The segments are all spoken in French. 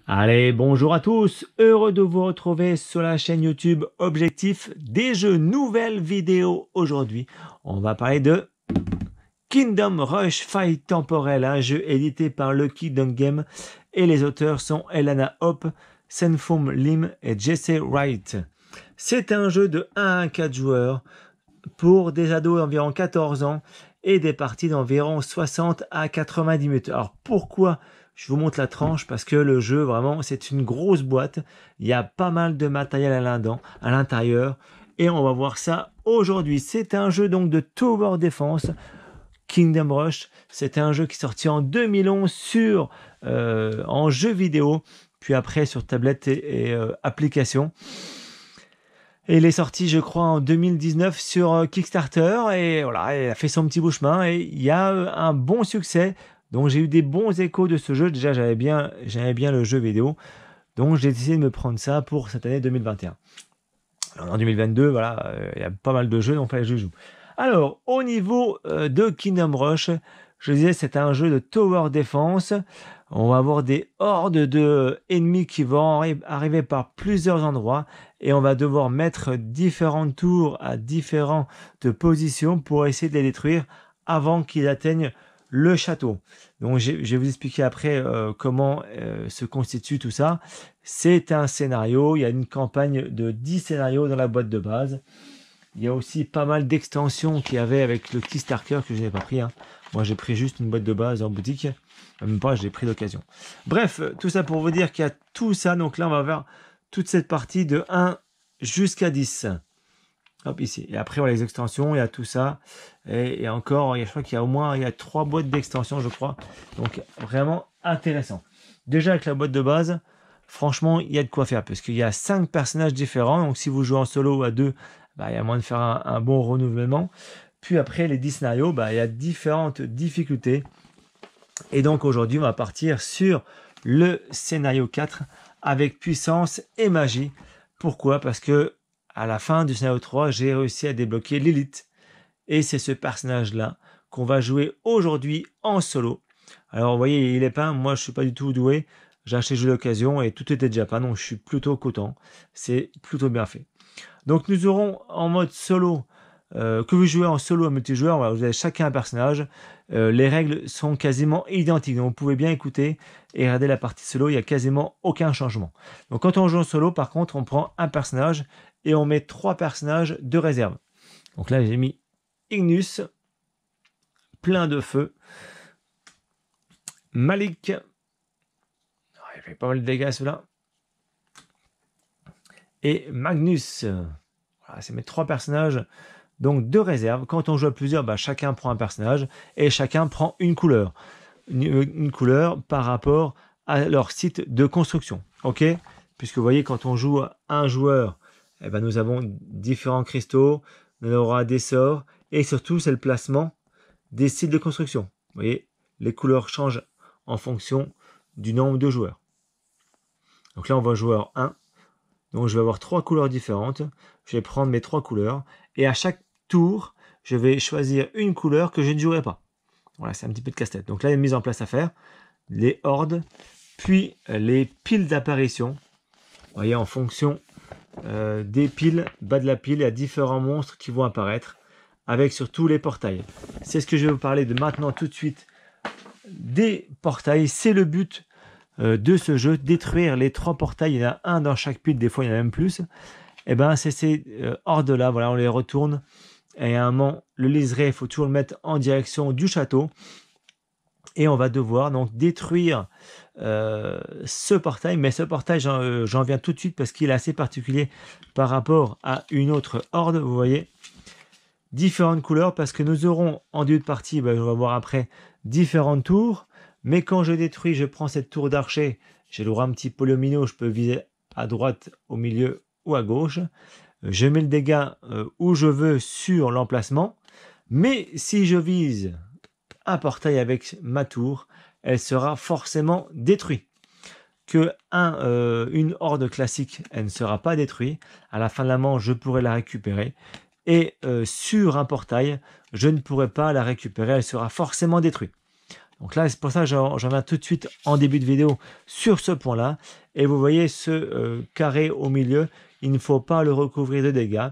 Allez, bonjour à tous, heureux de vous retrouver sur la chaîne YouTube Objectif des Jeux. Nouvelle vidéo aujourd'hui. On va parler de Kingdom Rush Faille Temporelle, un jeu édité par Lucky Duck Game et les auteurs sont Elana Hope, Senfum Lim et Jesse Wright. C'est un jeu de 1 à 4 joueurs pour des ados d'environ 14 ans et des parties d'environ 60 à 90 minutes. Alors pourquoi je vous montre la tranche? Parce que le jeu, vraiment, c'est une grosse boîte. Il y a pas mal de matériel à l'intérieur. Et on va voir ça aujourd'hui. C'est un jeu donc de Tower Defense. Kingdom Rush, c'est un jeu qui est sorti en 2011 en jeu vidéo, puis après sur tablette et application. Et il est sorti, je crois, en 2019 sur Kickstarter. Et voilà, il a fait son petit bout de chemin. Et il y a un bon succès. Donc j'ai eu des bons échos de ce jeu. Déjà, j'aimais bien le jeu vidéo. Donc j'ai décidé de me prendre ça pour cette année 2021. Alors, en 2022, voilà, il y a pas mal de jeux, donc je joue. Alors, au niveau de Kingdom Rush, je disais, c'est un jeu de Tower Defense. On va avoir des hordes de ennemis qui vont arriver par plusieurs endroits et on va devoir mettre différentes tours à différentes positions pour essayer de les détruire avant qu'ils atteignent le château. Donc je vais vous expliquer après comment se constitue tout ça. C'est un scénario, il y a une campagne de 10 scénarios dans la boîte de base. Il y a aussi pas mal d'extensions qu'il y avait avec le Kickstarter que je n'ai pas pris. Moi j'ai pris juste une boîte de base en boutique. Même pas, j'ai pris d'occasion. Bref, tout ça pour vous dire qu'il y a tout ça. Donc là on va voir toute cette partie de 1 jusqu'à 10. Hop, ici. Et après, on a les extensions, il y a tout ça. Et encore, je crois qu'il y a au moins 3 boîtes d'extensions, je crois. Donc, vraiment intéressant. Déjà, avec la boîte de base, franchement, il y a de quoi faire. Parce qu'il y a 5 personnages différents. Donc, si vous jouez en solo ou à 2, il y a moyen de faire un bon renouvellement. Puis après, les 10 scénarios, il y a différentes difficultés. Et donc, aujourd'hui, on va partir sur le scénario 4 avec puissance et magie. Pourquoi? Parce que à la fin du scénario 3, j'ai réussi à débloquer Lilith. Et c'est ce personnage-là qu'on va jouer aujourd'hui en solo. Alors, vous voyez, il est peint. Moi, je suis pas du tout doué. J'ai acheté le jeu d'occasion et tout était déjà peint. Donc, je suis plutôt content. C'est plutôt bien fait. Donc, nous aurons en mode solo, que vous jouez en solo ou en multijoueur, voilà, vous avez chacun un personnage. Les règles sont quasiment identiques. Donc, vous pouvez bien écouter et regarder la partie solo. Il n'y a quasiment aucun changement. Donc, quand on joue en solo, par contre, on prend un personnage et on met 3 personnages de réserve. Donc là, j'ai mis Ignus, plein de feu, Malik, il fait pas mal de dégâts celui-là, et Magnus. Voilà, c'est mes 3 personnages donc de réserve. Quand on joue à plusieurs, chacun prend un personnage et chacun prend une couleur. Une couleur par rapport à leur site de construction. Ok? Puisque vous voyez, quand on joue à un joueur, nous avons différents cristaux, on aura des sorts, et surtout, c'est le placement des sites de construction. Vous voyez, les couleurs changent en fonction du nombre de joueurs. Donc là, on va joueur 1. Donc, je vais avoir 3 couleurs différentes. Je vais prendre mes 3 couleurs, et à chaque tour, je vais choisir une couleur que je ne jouerai pas. Voilà, c'est un petit peu de casse-tête. Donc là, il y a une mise en place à faire. Les hordes, puis les piles d'apparition. Vous voyez, en fonction des piles, bas de la pile, il y a différents monstres qui vont apparaître, avec surtout les portails. C'est ce que je vais vous parler de maintenant tout de suite. Des portails, c'est le but de ce jeu, détruire les 3 portails. Il y en a un dans chaque pile, des fois il y en a même plus. C'est ces hordes-là, voilà, on les retourne. Et à un moment, le liseré, il faut toujours le mettre en direction du château. Et on va devoir donc détruire ce portail. Mais ce portail, j'en viens tout de suite parce qu'il est assez particulier par rapport à une autre horde. Vous voyez, différentes couleurs parce que nous aurons en début de partie, on va voir après, différentes tours. Mais quand je détruis, je prends cette tour d'archer. J'ai le droit à un petit polyomino. Je peux viser à droite, au milieu ou à gauche. Je mets le dégât où je veux sur l'emplacement. Mais si je vise un portail avec ma tour, elle sera forcément détruite. Une horde classique, elle ne sera pas détruite. À la fin de la manche, je pourrai la récupérer. Et sur un portail, je ne pourrai pas la récupérer, elle sera forcément détruite. Donc là, c'est pour ça que j'en viens tout de suite en début de vidéo sur ce point-là. Et vous voyez ce carré au milieu, il ne faut pas le recouvrir de dégâts.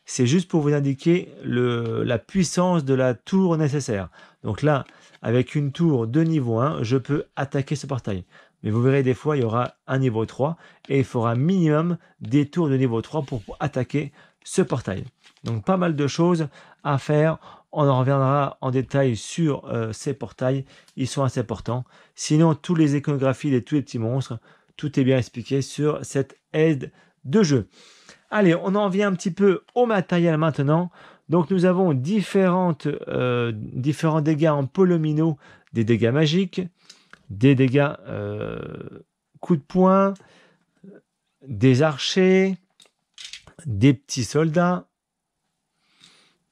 C'est juste pour vous indiquer la puissance de la tour nécessaire. Donc là, avec une tour de niveau 1, je peux attaquer ce portail. Mais vous verrez, des fois, il y aura un niveau 3 et il faudra minimum des tours de niveau 3 pour attaquer ce portail. Donc pas mal de choses à faire. On en reviendra en détail sur ces portails. Ils sont assez importants. Sinon, tous les iconographies et tous les petits monstres, tout est bien expliqué sur cette aide de jeu. Allez, on en vient un petit peu au matériel maintenant. Donc nous avons différents dégâts en polymino, des dégâts magiques, des dégâts coup de poing, des archers, des petits soldats,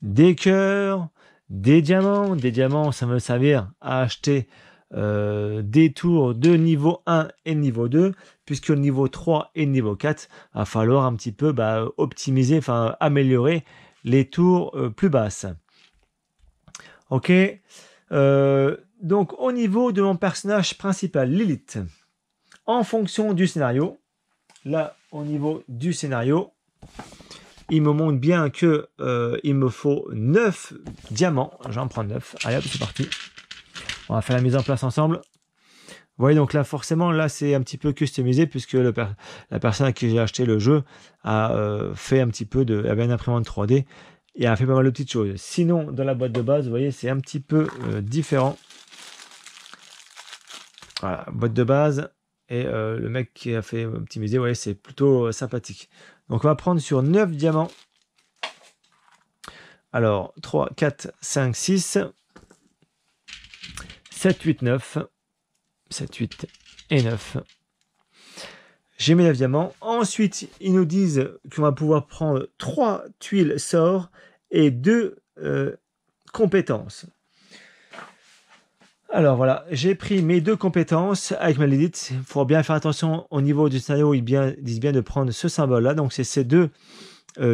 des cœurs, des diamants. Des diamants, ça va me servir à acheter des tours de niveau 1 et niveau 2, puisque le niveau 3 et le niveau 4, il va falloir un petit peu optimiser, enfin améliorer les tours plus basses. Ok, donc au niveau de mon personnage principal, Lilith, en fonction du scénario, là au niveau du scénario, il me montre bien que il me faut 9 diamants. J'en prends 9. Allez hop, c'est parti. On va faire la mise en place ensemble. Vous voyez, donc là, forcément, là, c'est un petit peu customisé puisque la personne à qui j'ai acheté le jeu a fait un petit peu avait une imprimante 3D et a fait pas mal de petites choses. Sinon, dans la boîte de base, vous voyez, c'est un petit peu différent. Voilà, boîte de base. Et le mec qui a fait optimiser, vous voyez, c'est plutôt sympathique. Donc, on va prendre sur 9 diamants. Alors, 3, 4, 5, 6, 7, 8, 9. 7, 8 et 9. J'ai mes 9 diamants. Ensuite, ils nous disent qu'on va pouvoir prendre 3 tuiles sorts et 2 compétences. Alors voilà, j'ai pris mes 2 compétences avec ma Lilith. Il faut bien faire attention au niveau du scénario. Ils disent bien de prendre ce symbole-là. Donc c'est ces 2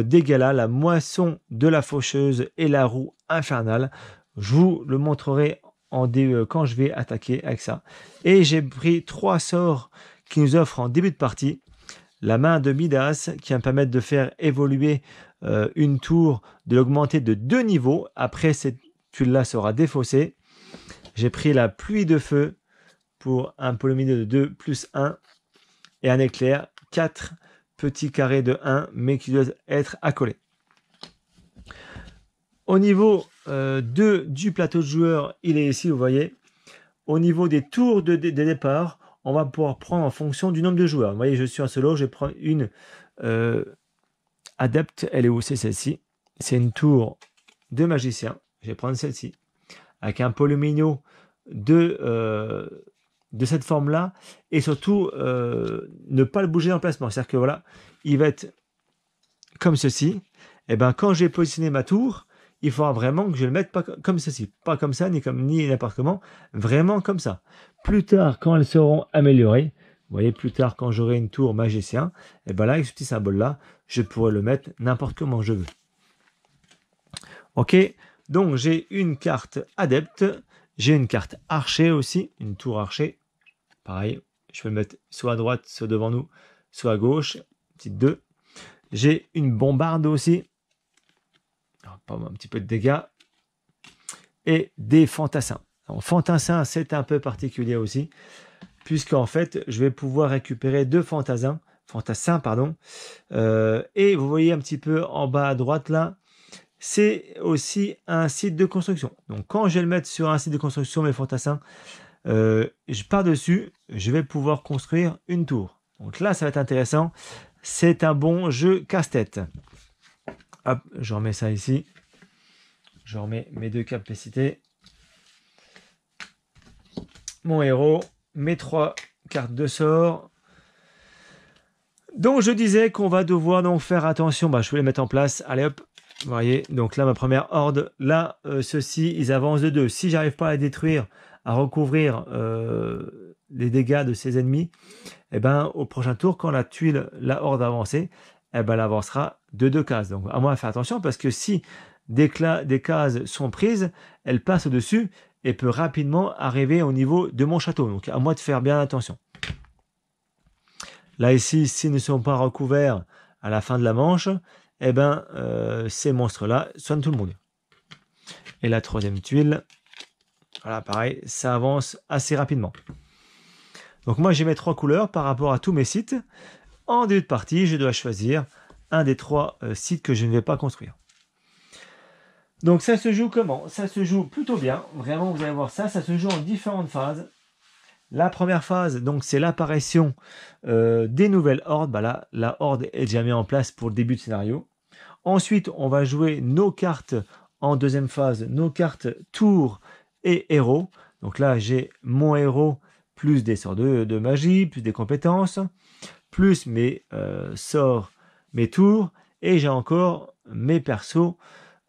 dégâts-là, la moisson de la faucheuse et la roue infernale. Je vous le montrerai quand je vais attaquer avec ça. Et j'ai pris 3 sorts qui nous offrent en début de partie. La main de Midas qui va me permettre de faire évoluer une tour, de l'augmenter de 2 niveaux. Après, cette tuile-là sera défaussée. J'ai pris la pluie de feu pour un polymino de 2 plus 1 et un éclair, 4 petits carrés de 1 mais qui doivent être accolés. Au niveau du plateau de joueurs, il est ici, vous voyez. Au niveau des tours de départ, on va pouvoir prendre en fonction du nombre de joueurs. Vous voyez, je suis en solo, je vais prendre une adepte. Elle est où? C'est celle-ci. C'est une tour de magicien. Je vais prendre celle-ci. Avec un polymino de cette forme-là. Et surtout, ne pas le bouger en placement. C'est-à-dire que voilà, il va être comme ceci. Et bien, quand j'ai positionné ma tour, il faudra vraiment que je le mette pas comme ceci. Pas comme ça, ni n'importe comment. Vraiment comme ça. Plus tard, quand elles seront améliorées, vous voyez, plus tard, quand j'aurai une tour magicien, et bien là, avec ce petit symbole-là, je pourrai le mettre n'importe comment je veux. Ok, donc j'ai une carte adepte. J'ai une carte archer aussi, une tour archer. Pareil, je peux le mettre soit à droite, soit devant nous, soit à gauche. Petite 2. J'ai une bombarde aussi. Un petit peu de dégâts. Et des fantassins. Donc, fantassins, c'est un peu particulier aussi, puisqu'en fait, je vais pouvoir récupérer 2 fantassins, et vous voyez un petit peu en bas à droite là, c'est aussi un site de construction. Donc, quand je vais le mettre sur un site de construction, mes fantassins, je pars dessus, je vais pouvoir construire une tour. Donc là, ça va être intéressant. C'est un bon jeu casse-tête. Hop, je remets ça ici. Je remets mes 2 capacités. Mon héros, mes 3 cartes de sort. Donc je disais qu'on va devoir donc faire attention. Je vais les mettre en place. Allez hop, vous voyez. Donc là, ma première horde. Là, ceux-ci, ils avancent de 2. Si j'arrive pas à les détruire, à recouvrir les dégâts de ces ennemis, et ben au prochain tour, quand la horde va avancer, elle avancera de 2 cases. Donc à moi de faire attention parce que si des cases sont prises, elles passent au-dessus et peut rapidement arriver au niveau de mon château. Donc à moi de faire bien attention. Là ici, s'ils ne sont pas recouverts à la fin de la manche, eh ben, ces monstres-là soignent tout le monde. Et la troisième tuile, voilà, pareil, ça avance assez rapidement. Donc moi, j'ai mes 3 couleurs par rapport à tous mes sites. En début de partie, je dois choisir un des 3 sites que je ne vais pas construire. Donc ça se joue comment? Ça se joue plutôt bien. Vraiment, vous allez voir ça. Ça se joue en différentes phases. La première phase, donc c'est l'apparition des nouvelles hordes. Bah là, la horde est déjà mise en place pour le début de scénario. Ensuite, on va jouer nos cartes en deuxième phase, nos cartes tours et héros. Donc là, j'ai mon héros plus des sorts de magie, plus des compétences, plus mes sorts, mes tours, et j'ai encore mes persos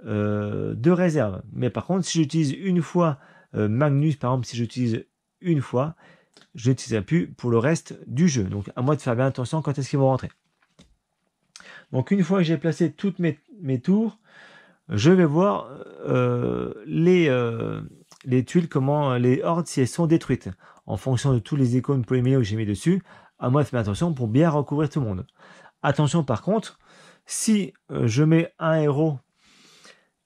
de réserve. Mais par contre, si j'utilise une fois Magnus, par exemple, si j'utilise une fois, je n'utiliserai plus pour le reste du jeu. Donc à moi de faire bien attention quand est-ce qu'ils vont rentrer. Donc une fois que j'ai placé toutes mes tours, je vais voir les tuiles, comment les hordes, si elles sont détruites. En fonction de tous les icônes polyméliques que j'ai mis dessus, à moi de faire attention pour bien recouvrir tout le monde. Attention par contre, si je mets un héros,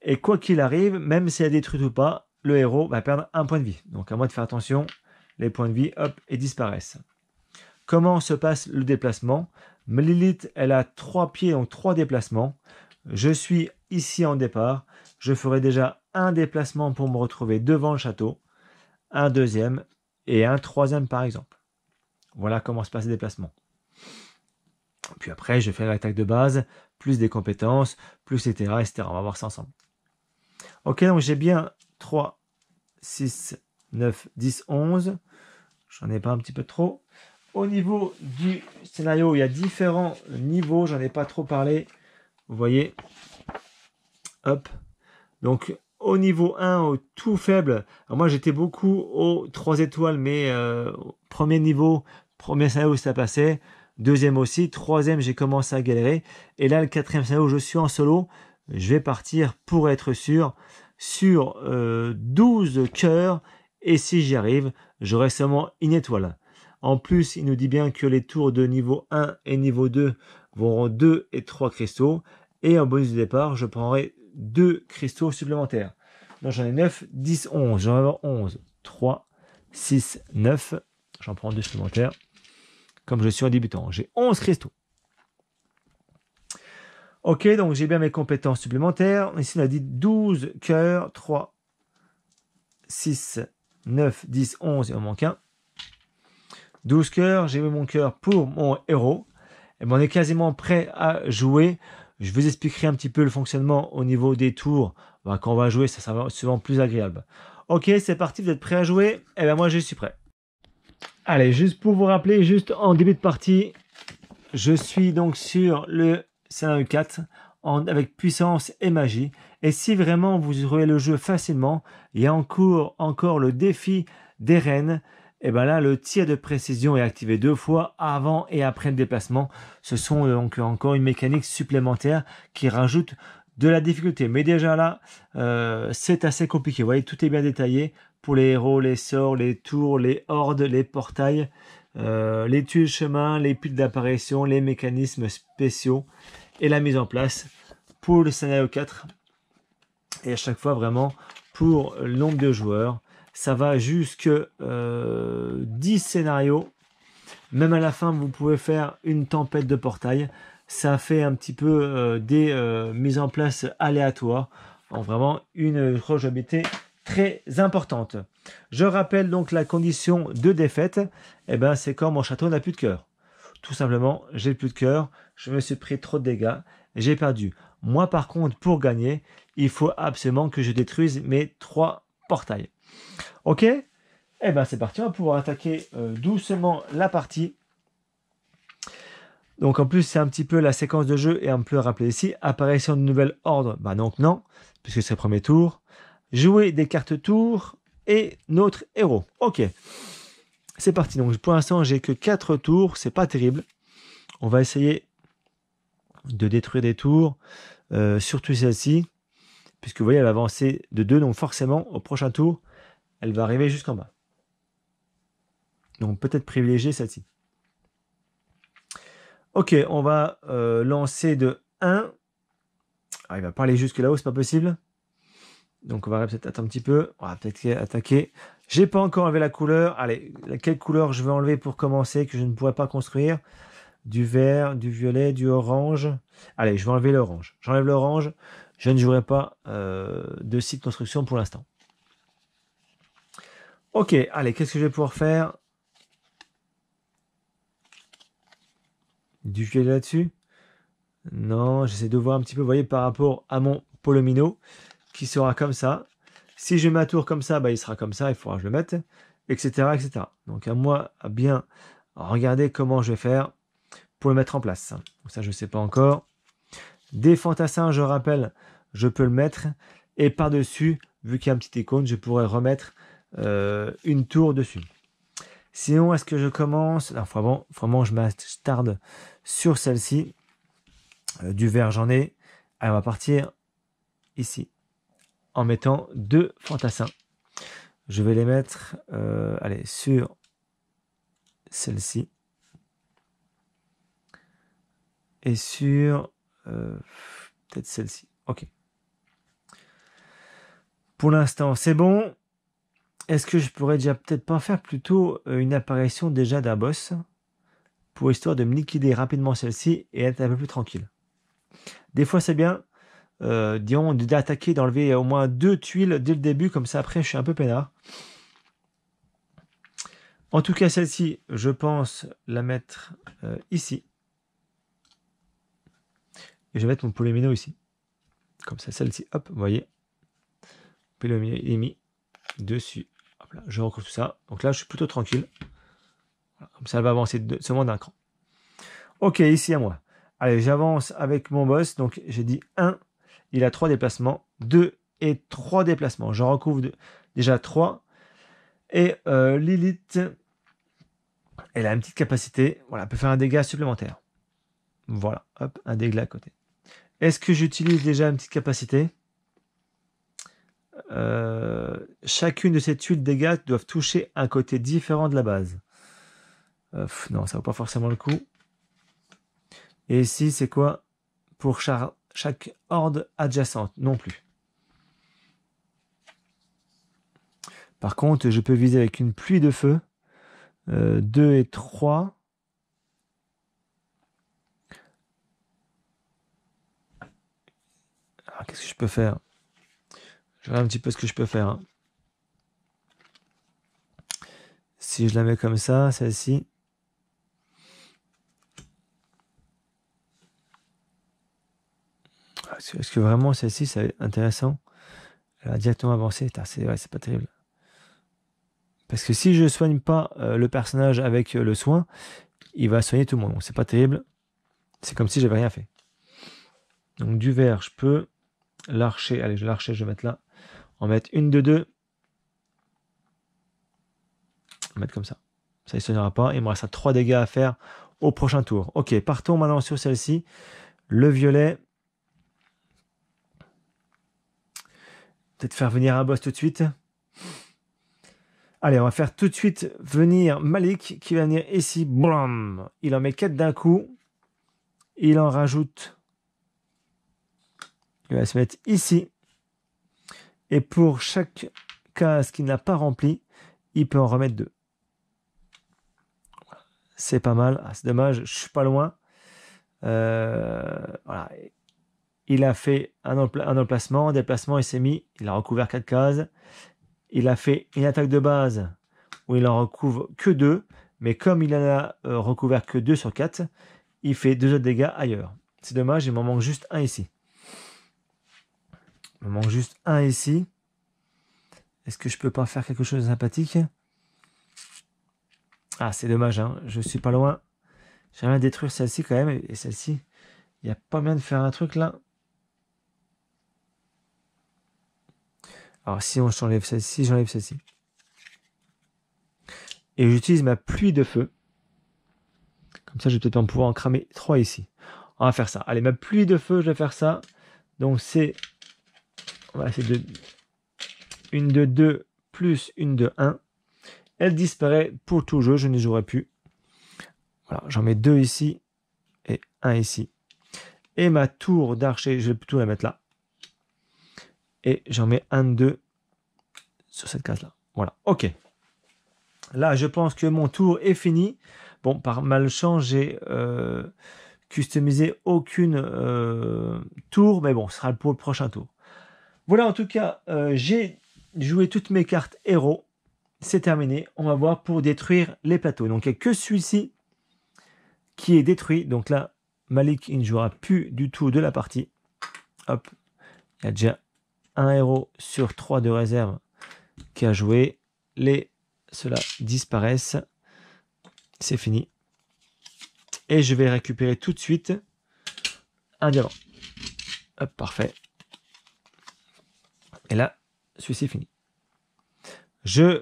et quoi qu'il arrive, même si elle est détruite ou pas, le héros va perdre 1 point de vie. Donc à moi de faire attention, les points de vie, hop, et disparaissent. Comment se passe le déplacement? Lilith, elle a 3 pieds, donc 3 déplacements. Je suis ici en départ. Je ferai déjà un déplacement pour me retrouver devant le château, un deuxième et un troisième par exemple. Voilà comment se passe le déplacement. Puis après, je fais l'attaque de base, plus des compétences, plus etc., etc. On va voir ça ensemble. Ok, donc j'ai bien 3, 6, 9, 10, 11. J'en ai pas un petit peu trop. Au niveau du scénario, il y a différents niveaux. J'en ai pas trop parlé. Vous voyez. Hop. Donc, au niveau 1, au tout faible. Alors moi, j'étais beaucoup aux 3 étoiles, mais premier niveau, premier scénario, ça passait. Deuxième aussi. Troisième, j'ai commencé à galérer. Et là, le 4e scénario, je suis en solo. Je vais partir pour être sûr sur 12 cœurs. Et si j'y arrive, j'aurai seulement une étoile. En plus, il nous dit bien que les tours de niveau 1 et niveau 2 vont 2 et 3 cristaux. Et en bonus de départ, je prendrai 2 cristaux supplémentaires. Donc j'en ai 9, 10, 11. J'en vais avoir 11. 3, 6, 9. J'en prends 2 supplémentaires. Comme je suis un débutant, j'ai 11 cristaux. Ok, donc j'ai bien mes compétences supplémentaires. Ici, on a dit 12 cœurs. 3, 6, 9, 10, 11. Il en manque un. 12 cœurs. J'ai mis mon cœur pour mon héros. Et ben, on est quasiment prêt à jouer. Je vous expliquerai un petit peu le fonctionnement au niveau des tours. Ben, quand on va jouer, ça sera souvent plus agréable. Ok, c'est parti. Vous êtes prêts à jouer? Et bien moi, je suis prêt. Allez, juste pour vous rappeler, juste en début de partie, je suis donc sur le scénario 4 avec puissance et magie. Et si vraiment vous jouez le jeu facilement, il y a encore le défi des reines. Et bien là, le tir de précision est activé 2 fois avant et après le déplacement. Ce sont donc encore une mécanique supplémentaire qui rajoute de la difficulté. Mais déjà là, c'est assez compliqué. Vous voyez, tout est bien détaillé pour les héros, les sorts, les tours, les hordes, les portails, les tuiles chemin, les piles d'apparition, les mécanismes spéciaux et la mise en place pour le scénario 4. Et à chaque fois, vraiment, pour le nombre de joueurs, ça va jusque 10 scénarios. Même à la fin, vous pouvez faire une tempête de portail. Ça fait un petit peu des mises en place aléatoires. Donc vraiment une rejouabilité très importante. Je rappelle donc la condition de défaite. Eh ben, c'est quand mon château n'a plus de cœur. Tout simplement, j'ai plus de cœur. Je me suis pris trop de dégâts. J'ai perdu. Moi, par contre, pour gagner, il faut absolument que je détruise mes 3 portails. Ok? Eh ben, c'est parti. On va pouvoir attaquer doucement la partie. Donc en plus, c'est un petit peu la séquence de jeu et un peu rappelé ici. Apparition de nouvelles ordres, bah donc non, puisque c'est le premier tour. Jouer des cartes tours et notre héros. Ok, c'est parti. Donc pour l'instant, j'ai que 4 tours, c'est pas terrible. On va essayer de détruire des tours, surtout celle-ci, puisque vous voyez, elle va avancer de 2, donc forcément, au prochain tour, elle va arriver jusqu'en bas. Donc peut-être privilégier celle-ci. Ok, on va lancer de 1. Ah, il va pas aller jusque là-haut, c'est pas possible. Donc on va peut-être attendre un petit peu. On va peut-être attaquer. J'ai pas encore enlevé la couleur. Allez, quelle couleur je vais enlever pour commencer que je ne pourrais pas construire? Du vert, du violet, du orange. Allez, je vais enlever l'orange. J'enlève l'orange. Je ne jouerai pas de site construction pour l'instant. Ok, allez, qu'est-ce que je vais pouvoir faire? Du violet là-dessus? Non, j'essaie de voir un petit peu, vous voyez, par rapport à mon Polomino, qui sera comme ça. Si je mets ma tour comme ça, bah, il sera comme ça, il faudra que je le mette, etc., etc. Donc à moi, à bien regarder comment je vais faire pour le mettre en place. Donc ça, je ne sais pas encore. Des fantassins, je rappelle, je peux le mettre. Et par-dessus, vu qu'il y a un petit icône, je pourrais remettre une tour dessus. Sinon, est-ce que je commence? Alors, vraiment, je m'attarde sur celle-ci. Du vert, j'en ai. Allez, on va partir ici en mettant 2 fantassins. Je vais les mettre allez, sur celle-ci et sur peut-être celle-ci. Ok. Pour l'instant, c'est bon. Est-ce que je pourrais déjà peut-être pas faire plutôt une apparition déjà d'un boss pour histoire de me liquider rapidement celle-ci et être un peu plus tranquille. Des fois, c'est bien, disons, d'attaquer, d'enlever au moins 2 tuiles dès le début, comme ça après, je suis un peu peinard. En tout cas, celle-ci, je pense la mettre ici. Et je vais mettre mon Polomino ici. Comme ça, celle-ci, hop, vous voyez. Polomino est mis dessus. Hop là, je recouvre tout ça. Donc là, je suis plutôt tranquille. Voilà, comme ça, elle va avancer seulement d'un cran. Ok, ici à moi. Allez, j'avance avec mon boss. Donc, j'ai dit 1. Il a 3 déplacements. 2 et 3 déplacements. J'en recouvre déjà 3. Et Lilith, elle a une petite capacité. Voilà, elle peut faire un dégât supplémentaire. Voilà, hop, un dégât à côté. Est-ce que j'utilise déjà une petite capacité? Chacune de ces tuiles dégâts doivent toucher un côté différent de la base. Non, ça vaut pas forcément le coup. Et ici, c'est quoi? Pour chaque horde adjacente, non plus. Par contre, je peux viser avec une pluie de feu. 2 et 3. Alors, qu'est-ce que je peux faire? Je regarde un petit peu ce que je peux faire. Hein. Si je la mets comme ça, celle-ci. Est-ce que vraiment celle-ci, c'est intéressant? Elle a directement avancé. C'est pas terrible. Parce que si je soigne pas le personnage avec le soin, il va soigner tout le monde. Donc c'est pas terrible. C'est comme si j'avais rien fait. Donc du vert, je peux. L'archer, allez, l'archer, je vais mettre là. On va mettre une de 2. On va mettre comme ça. Ça ne soignera pas. Il me restera 3 dégâts à faire au prochain tour. Ok, partons maintenant sur celle-ci. Le violet. Peut-être faire venir un boss tout de suite. Allez, on va faire tout de suite venir Malik qui va venir ici. Blam. Il en met 4 d'un coup. Il en rajoute. Il va se mettre ici. Et pour chaque case qu'il n'a pas rempli, il peut en remettre 2. C'est pas mal. Ah, c'est dommage, je suis pas loin. Voilà. Il a fait un emplacement, déplacement, il s'est mis, il a recouvert 4 cases. Il a fait une attaque de base où il en recouvre que 2, mais comme il en a recouvert que 2 sur 4, il fait 2 autres dégâts ailleurs. C'est dommage, il m'en manque juste un ici. Il me manque juste un ici. Est-ce que je peux pas faire quelque chose de sympathique? Ah, c'est dommage, hein. Je suis pas loin. J'aimerais détruire celle-ci quand même, et celle-ci, il n'y a pas moyen de faire un truc là. Alors si on j'enlève celle-ci, j'enlève celle-ci. Et j'utilise ma pluie de feu. Comme ça, je vais peut-être en pouvoir en cramer 3 ici. On va faire ça. Allez, ma pluie de feu, je vais faire ça. Donc c'est... On va essayer de... Une de 2 plus une de 1. Elle disparaît pour tout jeu, je ne jouerai plus. Voilà, j'en mets 2 ici et 1 ici. Et ma tour d'archer, je vais plutôt la mettre là. Et j'en mets 1, 2 sur cette case-là. Voilà, ok. Là, je pense que mon tour est fini. Bon, par malchance, j'ai customisé aucune tour, mais bon, ce sera pour le prochain tour. Voilà, en tout cas, j'ai joué toutes mes cartes héros. C'est terminé. On va voir pour détruire les plateaux. Donc, il n'y a que celui-ci qui est détruit. Donc là, Malik, il ne jouera plus du tout de la partie. Hop, il y a déjà un héros sur 3 de réserve qui a joué. Ceux-là disparaissent. C'est fini. Et je vais récupérer tout de suite un diamant. Hop, parfait. Et là, celui-ci est fini. J'ai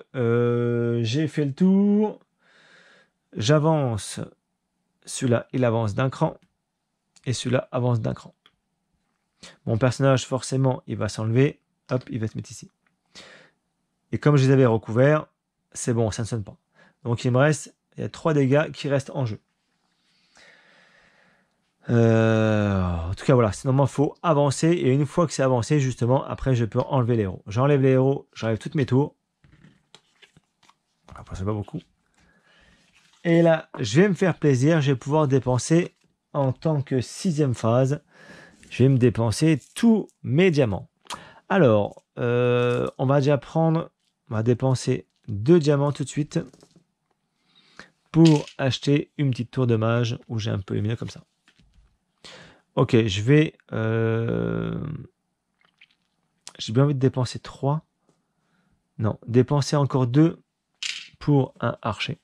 fait le tour. J'avance. Celui-là, il avance d'un cran. Et celui-là avance d'un cran. Mon personnage, forcément, il va s'enlever. Hop, il va se mettre ici. Et comme je les avais recouverts, c'est bon, ça ne sonne pas. Donc il me reste, il y a 3 dégâts qui restent en jeu. En tout cas, voilà, normalement, il faut avancer. Et une fois que c'est avancé, justement, après, je peux enlever les héros. J'enlève les héros, j'enlève toutes mes tours. Après, c'est pas beaucoup. Et là, je vais me faire plaisir. Je vais pouvoir dépenser, en tant que 6e phase, je vais me dépenser tous mes diamants. Alors, on va déjà prendre, on va dépenser 2 diamants tout de suite pour acheter une petite tour de mage où j'ai un peu les mieux comme ça. Ok, je vais... j'ai bien envie de dépenser 3. Non, dépenser encore 2 pour un archer.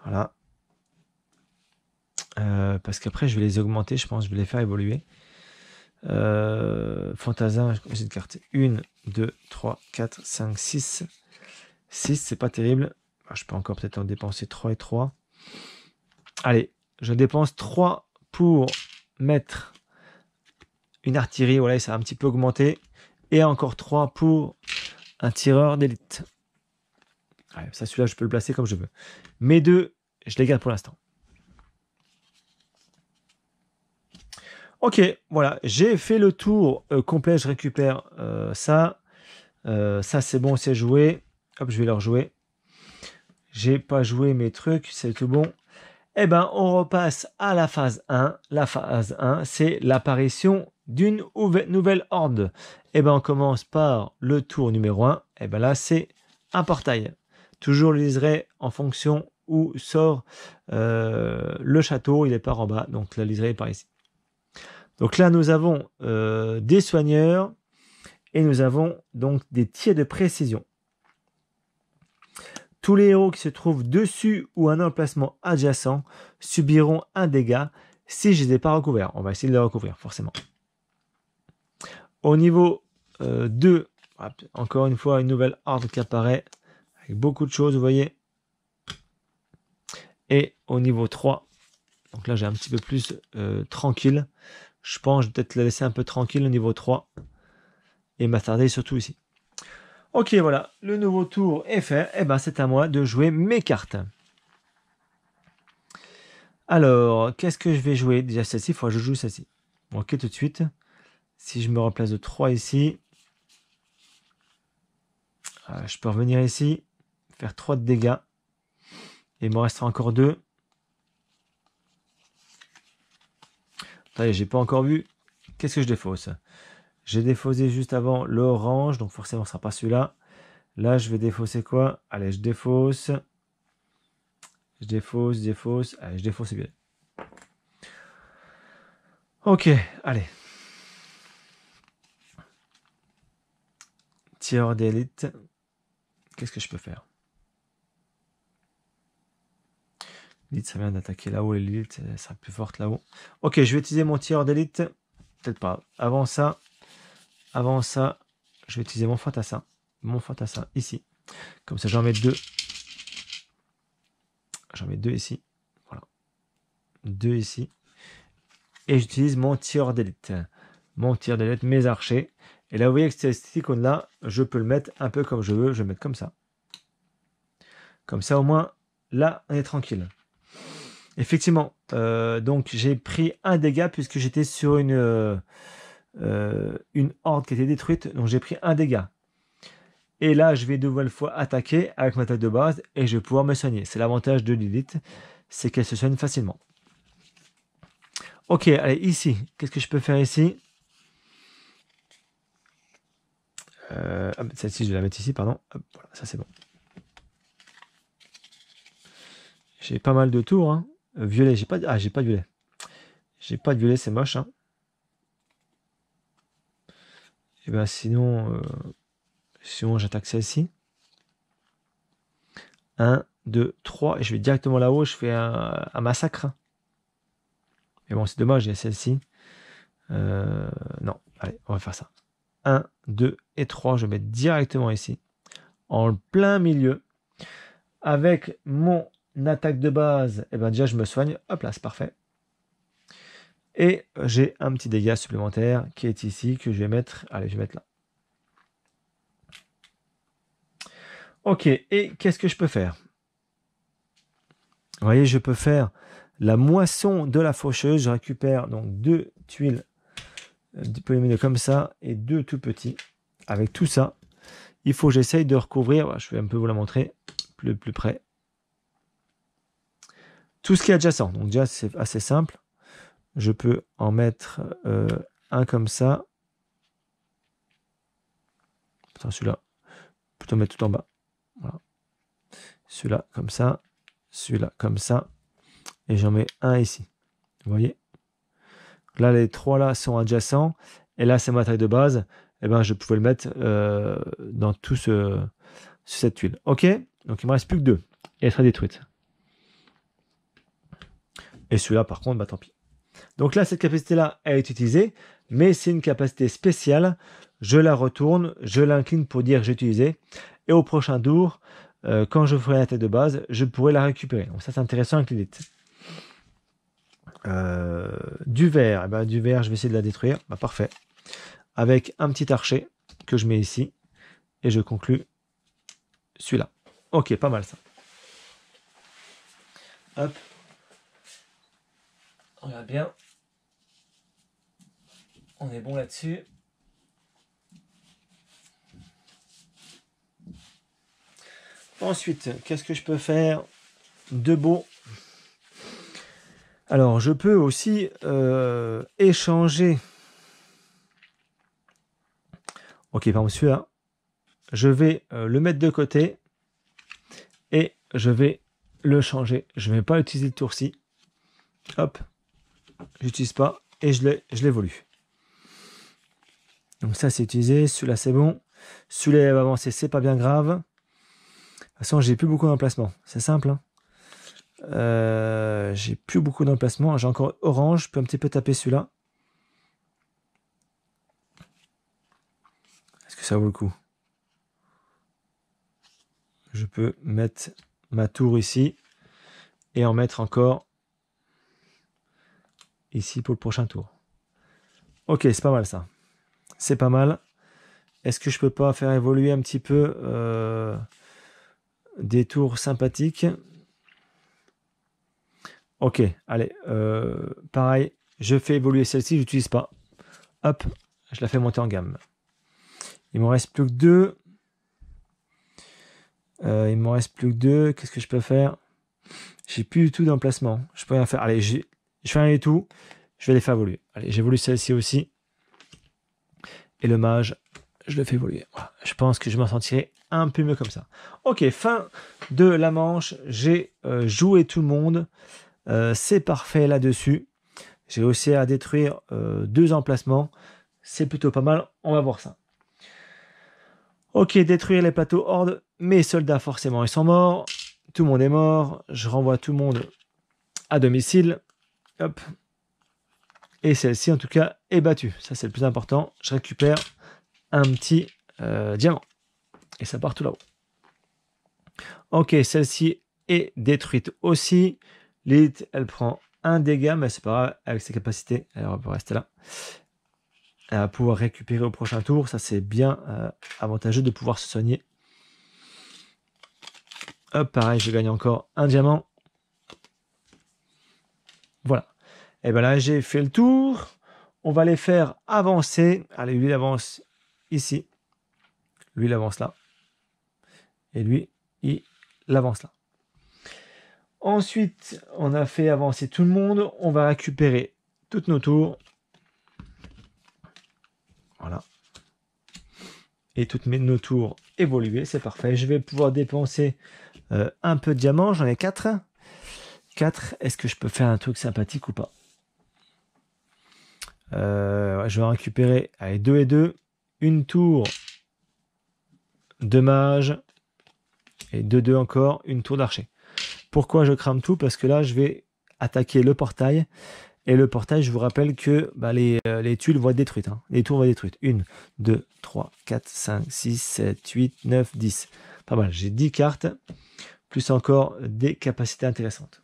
Voilà. Parce qu'après, je vais les augmenter, je pense, je vais les faire évoluer. Fantasin, j'ai une carte. 1, 2, 3, 4, 5, 6. 6, c'est pas terrible. Je peux encore peut-être en dépenser 3 et 3. Allez, je dépense 3 pour mettre une artillerie. Voilà, ça a un petit peu augmenté. Et encore 3 pour un tireur d'élite. Ça, celui-là, je peux le placer comme je veux. Mes 2, je les garde pour l'instant. Ok, voilà, j'ai fait le tour complet. Je récupère ça. Ça, c'est bon, c'est joué. Hop, je vais le rejouer. J'ai pas joué mes trucs, c'est tout bon. Eh ben, on repasse à la phase 1. La phase 1, c'est l'apparition d'une nouvelle horde. Eh ben, on commence par le tour numéro 1. Eh ben là, c'est un portail. Toujours le liseré en fonction où sort le château. Il est par en bas, donc le liseré est par ici. Donc là, nous avons des soigneurs et nous avons donc des tirs de précision. Tous les héros qui se trouvent dessus ou un emplacement adjacent subiront un dégât si je ne les ai pas recouverts. On va essayer de les recouvrir, forcément. Au niveau 2, encore une fois, une nouvelle horde qui apparaît avec beaucoup de choses, vous voyez. Et au niveau 3, donc là j'ai un petit peu plus tranquille. Je pense que je vais peut-être la laisser un peu tranquille au niveau 3 et m'attarder surtout ici. Ok, voilà, le nouveau tour est fait. Et ben, c'est à moi de jouer mes cartes. Alors, qu'est-ce que je vais jouer? Déjà, celle-ci, il faudra que je joue celle-ci. Ok, tout de suite. Si je me replace de 3 ici, je peux revenir ici, faire 3 de dégâts. Et il me restera encore 2. Attendez, j'ai pas encore vu. Qu'est-ce que je défausse? J'ai défaussé juste avant l'orange, donc forcément ce ne sera pas celui-là. Là, je vais défausser quoi? Allez, je défausse. Je défausse. Allez, je défausse bien. Ok, allez. Tireur d'élite. Qu'est-ce que je peux faire? L'élite, ça vient d'attaquer là-haut. L'élite, elle sera plus forte là-haut. Ok, je vais utiliser mon tireur d'élite. Peut-être pas. Avant ça, je vais utiliser mon fantassin. Mon fantassin ici. Comme ça, j'en mets 2. J'en mets 2 ici. Voilà. 2 ici. Et j'utilise mon tireur d'élite. Mon tireur d'élite, mes archers. Et là, vous voyez que cet icône-là, je peux le mettre un peu comme je veux. Je vais le mettre comme ça. Comme ça, au moins, là, on est tranquille. Effectivement, donc j'ai pris un dégât puisque j'étais sur une horde qui était détruite. Donc j'ai pris un dégât. Et là, je vais de nouvelle fois attaquer avec ma attaque de base et je vais pouvoir me soigner. C'est l'avantage de Lilith, c'est qu'elle se soigne facilement. Ok, allez, ici, qu'est-ce que je peux faire ici? Celle-ci, je vais la mettre ici, pardon. Hop, voilà, ça c'est bon. J'ai pas mal de tours. Hein. Violet, j'ai pas de violet. J'ai pas de violet, c'est moche. Hein. Et ben sinon, j'attaque celle-ci. 1, 2, 3. Et je vais directement là-haut, je fais un massacre. Hein. Mais bon, c'est dommage, il y a celle-ci. Non, allez, on va faire ça. 1, 2 et 3, je vais mettre directement ici. En plein milieu. Avec mon attaque de base, et ben déjà je me soigne. Hop là, c'est parfait. Et j'ai un petit dégât supplémentaire qui est ici, que je vais mettre. Allez, je vais mettre là. Ok, et qu'est-ce que je peux faire? Vous voyez, je peux faire la moisson de la faucheuse. Je récupère donc 2 tuiles polyméniques comme ça et 2 tout petits. Avec tout ça, il faut que j'essaye de recouvrir. Je vais un peu vous la montrer plus près. Tout ce qui est adjacent. Donc déjà, c'est assez simple. Je peux en mettre un comme ça. Attends, celui-là, plutôt mettre tout en bas. Voilà. Celui-là comme ça. Celui-là comme ça. Et j'en mets un ici. Vous voyez? Là, les 3 là sont adjacents. Et là, c'est ma taille de base. Et ben, je pouvais le mettre dans tout sur cette tuile. Ok? Donc, il me reste plus que 2. Et elle sera détruite. Et celui-là, par contre, bah tant pis. Donc là, cette capacité-là, elle est utilisée. Mais c'est une capacité spéciale. Je la retourne. Je l'incline pour dire que j'ai utilisé. Et au prochain tour, quand je ferai la tête de base, je pourrai la récupérer. Donc ça, c'est intéressant avec Lilith. Du verre, eh ben, du verre, je vais essayer de la détruire. Bah, parfait. Avec un petit archer que je mets ici. Et je conclue celui-là. Ok, pas mal ça. Hop. On regarde bien. On est bon là-dessus. Ensuite, qu'est-ce que je peux faire de beau? Alors, je peux aussi échanger. Ok, par exemple, celui-là, je vais le mettre de côté et je vais le changer. Je ne vais pas utiliser le tour-ci. Hop, j'utilise pas et je l'évolue. Donc ça, c'est utilisé. Celui-là, c'est bon. Celui-là, il va avancer, c'est pas bien grave. De toute façon, j'ai plus beaucoup d'emplacement. C'est simple. Hein. J'ai plus beaucoup d'emplacement. J'ai encore orange. Je peux un petit peu taper celui-là. Est-ce que ça vaut le coup? Je peux mettre ma tour ici et en mettre encore ici pour le prochain tour. Ok, c'est pas mal ça. C'est pas mal. Est-ce que je peux pas faire évoluer un petit peu des tours sympathiques? Ok, allez. Pareil, je fais évoluer celle-ci, je n'utilise pas. Hop, je la fais monter en gamme. Il m'en reste plus que 2. Il m'en reste plus que 2. Qu'est-ce que je peux faire? J'ai plus du tout d'emplacement. Je peux rien faire. Allez, je fais rien du tout. Je vais les faire évoluer. Allez, j'évolue celle-ci aussi. Et le mage, je le fais évoluer. Voilà. Je pense que je m'en sentirai un peu mieux comme ça. Ok, fin de la manche. J'ai joué tout le monde. C'est parfait là-dessus. J'ai réussi à détruire 2 emplacements. C'est plutôt pas mal. On va voir ça. Ok, détruire les plateaux horde. Mes soldats, forcément, ils sont morts. Tout le monde est mort. Je renvoie tout le monde à domicile. Hop. Et celle-ci, en tout cas, est battue. Ça, c'est le plus important. Je récupère un petit diamant. Et ça part tout là-haut. Ok, celle-ci est détruite aussi. Lilith, elle prend un dégât, mais c'est pas grave. Avec ses capacités, elle peut rester là. Elle va pouvoir récupérer au prochain tour. Ça, c'est bien avantageux de pouvoir se soigner. Hop, pareil, je gagne encore un diamant. Voilà. Et bien là, j'ai fait le tour. On va les faire avancer. Allez, lui, il avance ici. Lui, il avance là. Et lui, il avance là. Ensuite, on a fait avancer tout le monde. On va récupérer toutes nos tours. Voilà. Et toutes nos tours évoluées. C'est parfait. Je vais pouvoir dépenser un peu de diamants. J'en ai 4. 4. Est-ce que je peux faire un truc sympathique ou pas? Ouais, je vais récupérer 2 et 2. Une tour de mage. Et 2 encore. Une tour d'archer. Pourquoi je crame tout? Parce que là, je vais attaquer le portail. Et le portail, je vous rappelle que les tuiles vont être détruites. Hein. Les tours vont être détruites. 1, 2, 3, 4, 5, 6, 7, 8, 9, 10. Pas mal. J'ai 10 cartes. Plus encore des capacités intéressantes.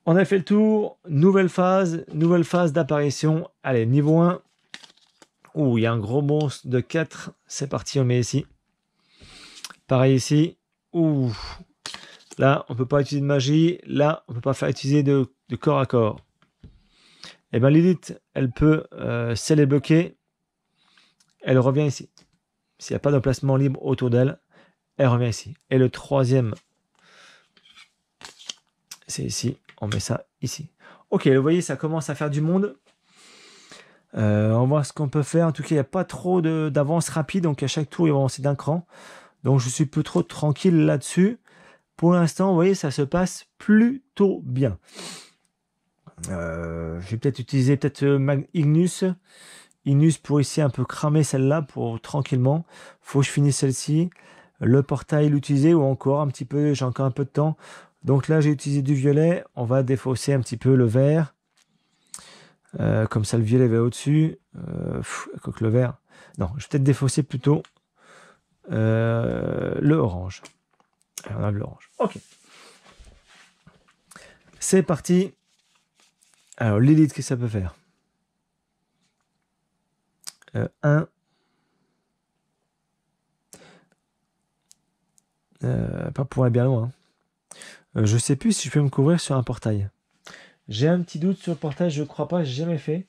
On a fait le tour. Nouvelle phase d'apparition. Allez, niveau 1. Ouh, il y a un gros monstre de 4. C'est parti, on met ici. Pareil ici. Ouh. Là, on ne peut pas utiliser de magie. Là, on ne peut pas faire utiliser de corps à corps. Et bien, Lilith, elle peut, si elle est bloquée, elle revient ici. S'il n'y a pas d'emplacement libre autour d'elle, elle revient ici. Et le troisième, c'est ici. On met ça ici. Ok, vous voyez, ça commence à faire du monde. On va voir ce qu'on peut faire. En tout cas, il n'y a pas trop d'avance rapide. Donc, à chaque tour, il va avancer d'un cran. Donc, je suis plus trop tranquille là-dessus. Pour l'instant, vous voyez, ça se passe plutôt bien. Je vais peut-être utiliser Ignus. Ignus pour ici un peu cramer celle-là pour tranquillement. Faut que je finisse celle-ci. Le portail l'utiliser ou encore un petit peu, j'ai encore un peu de temps. Donc là, j'ai utilisé du violet. On va défausser un petit peu le vert. Comme ça, le violet va au-dessus. Quoique le vert. Non, je vais peut-être défausser plutôt le orange. Alors, on a l'orange. Ok. C'est parti. Alors, Lilith, qu'est-ce que ça peut faire? 1. Pas pour aller bien loin. Je sais plus si je peux me couvrir sur un portail. J'ai un petit doute sur le portail, je crois pas, j'ai jamais fait.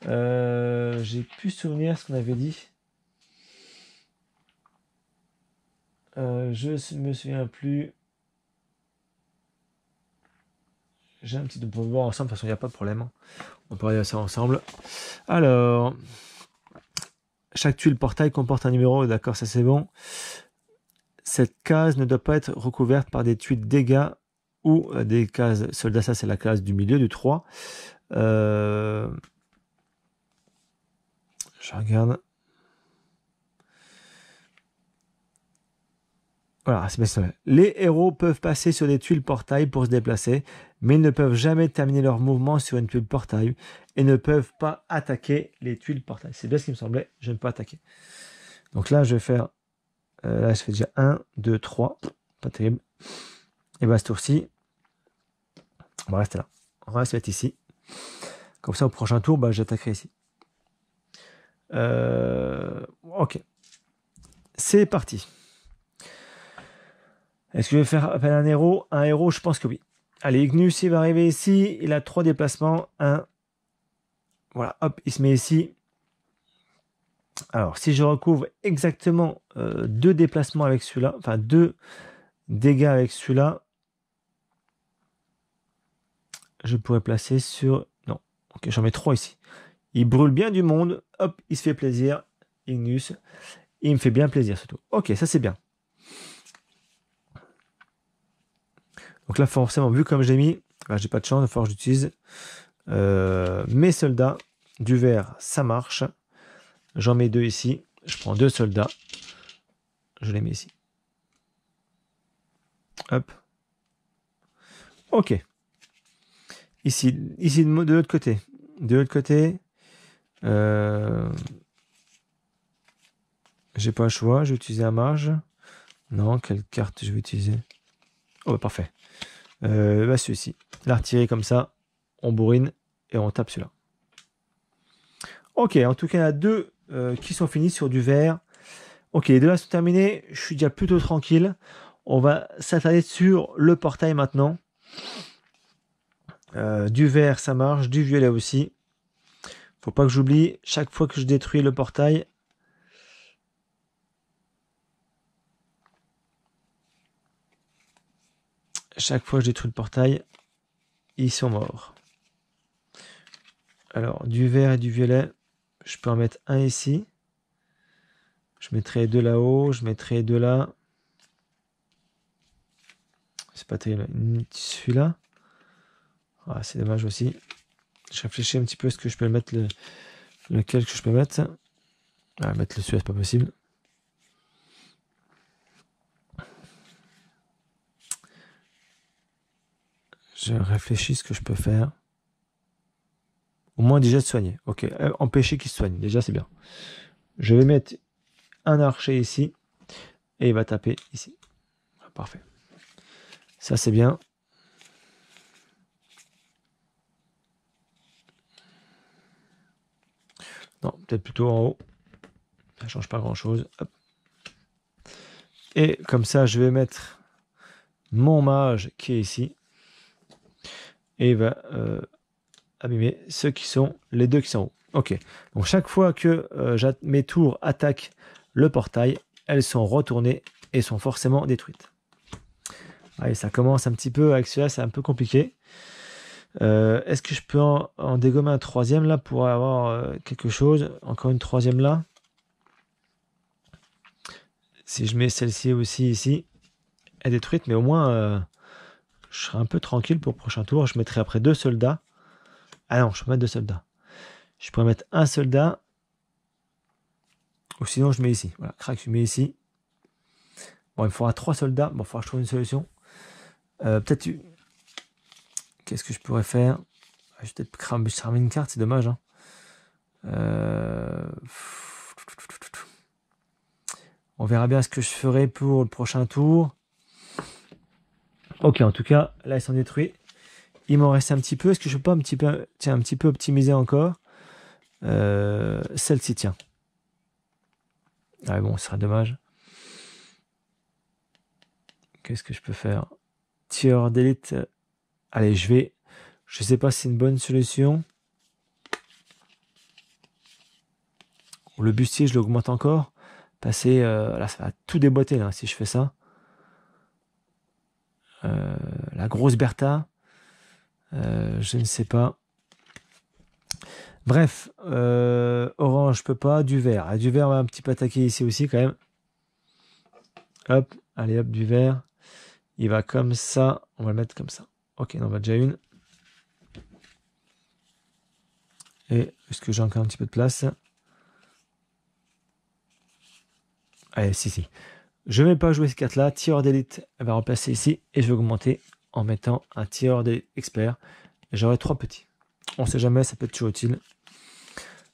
J'ai plus souvenir ce qu'on avait dit. Je me souviens plus. J'ai un petit doute pour voir ensemble, de toute façon il n'y a pas de problème. Hein. On peut regarder ça ensemble. Alors, chaque tuile portail comporte un numéro, d'accord, ça c'est bon. Cette case ne doit pas être recouverte par des tuiles dégâts ou des cases soldats, ça c'est la case du milieu, du 3. Je regarde. Voilà, c'est bien. Les héros peuvent passer sur des tuiles portail pour se déplacer, mais ils ne peuvent jamais terminer leur mouvement sur une tuile portail et ne peuvent pas attaquer les tuiles portail. C'est bien ce qui me semblait, je ne peux pas attaquer. Donc là, je vais faire... là, je fais déjà 1, 2, 3. Pas terrible. Et bien, ce tour-ci, on va rester là. On va se mettre ici. Comme ça, au prochain tour, bah, j'attaquerai ici. Ok. C'est parti. Est-ce que je vais faire appel à un héros? Un héros, je pense que oui. Allez, Ignus, il va arriver ici. Il a 3 déplacements. 1. Voilà, hop, il se met ici. Alors, si je recouvre exactement 2 déplacements avec celui-là, enfin 2 dégâts avec celui-là, je pourrais placer sur... Non, ok, j'en mets 3 ici. Il brûle bien du monde. Hop, il se fait plaisir. Ignus. Il me fait bien plaisir, surtout. Ok, ça c'est bien. Donc là, forcément, vu comme j'ai mis, j'ai pas de chance, il va falloir que j'utilise mes soldats. Du vert, ça marche. J'en mets 2 ici. Je prends 2 soldats. Je les mets ici. Hop. Ok. Ici de l'autre côté. De l'autre côté, j'ai pas le choix. Je vais utiliser un mage. Non, quelle carte je vais utiliser? Oh, bah, parfait. Bah, celui-ci. L'artillerie comme ça. On bourrine et on tape celui-là. Ok, en tout cas, il y en a deux qui sont finis sur du vert. Ok, les deux là sont terminés. Je suis déjà plutôt tranquille. On va s'attarder sur le portail maintenant. Du vert, ça marche. Du violet aussi. Faut pas que j'oublie. Chaque fois que je détruis le portail, ils sont morts. Alors, du vert et du violet, je peux en mettre un ici. Je mettrai deux là-haut, je mettrai deux là. C'est pas terrible. Celui-là. Ah, c'est dommage aussi. Je réfléchis un petit peu, est-ce que je peux mettre lequel que je peux mettre. Ah, mettre le celui-là, c'est pas possible. Je réfléchis ce que je peux faire. Au moins déjà de soigner. Ok, empêcher qu'il se soigne. Déjà, c'est bien. Je vais mettre un archer ici. Et il va taper ici. Parfait. Ça, c'est bien. Non, peut-être plutôt en haut. Ça change pas grand-chose. Et comme ça, je vais mettre mon mage qui est ici. Et il va abîmer les deux qui sont en haut. Ok. Donc chaque fois que mes tours attaquent le portail, elles sont retournées et sont forcément détruites. Allez, ça commence un petit peu avec celui-là, c'est un peu compliqué. Est-ce que je peux en dégommer un troisième là pour avoir quelque chose? Encore une troisième là. Si je mets celle-ci aussi ici, elle est détruite, mais au moins je serai un peu tranquille pour le prochain tour. Je mettrai après deux soldats. Ah non, je peux mettre deux soldats. Je pourrais mettre un soldat. Ou sinon je mets ici. Voilà, crac, je mets ici. Bon, il me faudra trois soldats. Bon, il faudra que je trouve une solution. Peut-être. Qu'est-ce que je pourrais faire? Je vais peut-être cramer une carte, c'est dommage. Hein. On verra bien ce que je ferai pour le prochain tour. Ok, en tout cas, là ils sont détruits. Il m'en reste un petit peu. Est-ce que je peux pas un petit peu optimiser encore? Celle-ci, tiens. Ah bon, ce sera dommage. Qu'est-ce que je peux faire? Tireur d'élite. Allez, je sais pas si c'est une bonne solution. Le bustier, je l'augmente encore. Passer, là, ça va tout déboîter là, si je fais ça. La grosse Bertha. Je ne sais pas. Bref, orange, je peux pas. Du vert. Ah, du vert, on va un petit peu attaquer ici aussi quand même. Hop, allez hop, du vert. Il va comme ça. On va le mettre comme ça. Ok, on va déjà une. Et est-ce que j'ai encore un petit peu de place? Allez, si. Je ne vais pas jouer ces cartes là. Tireur d'élite, elle va remplacer ici. Et je vais augmenter en mettant un tireur d'élite expert. J'aurai trois petits. On ne sait jamais, ça peut être toujours utile.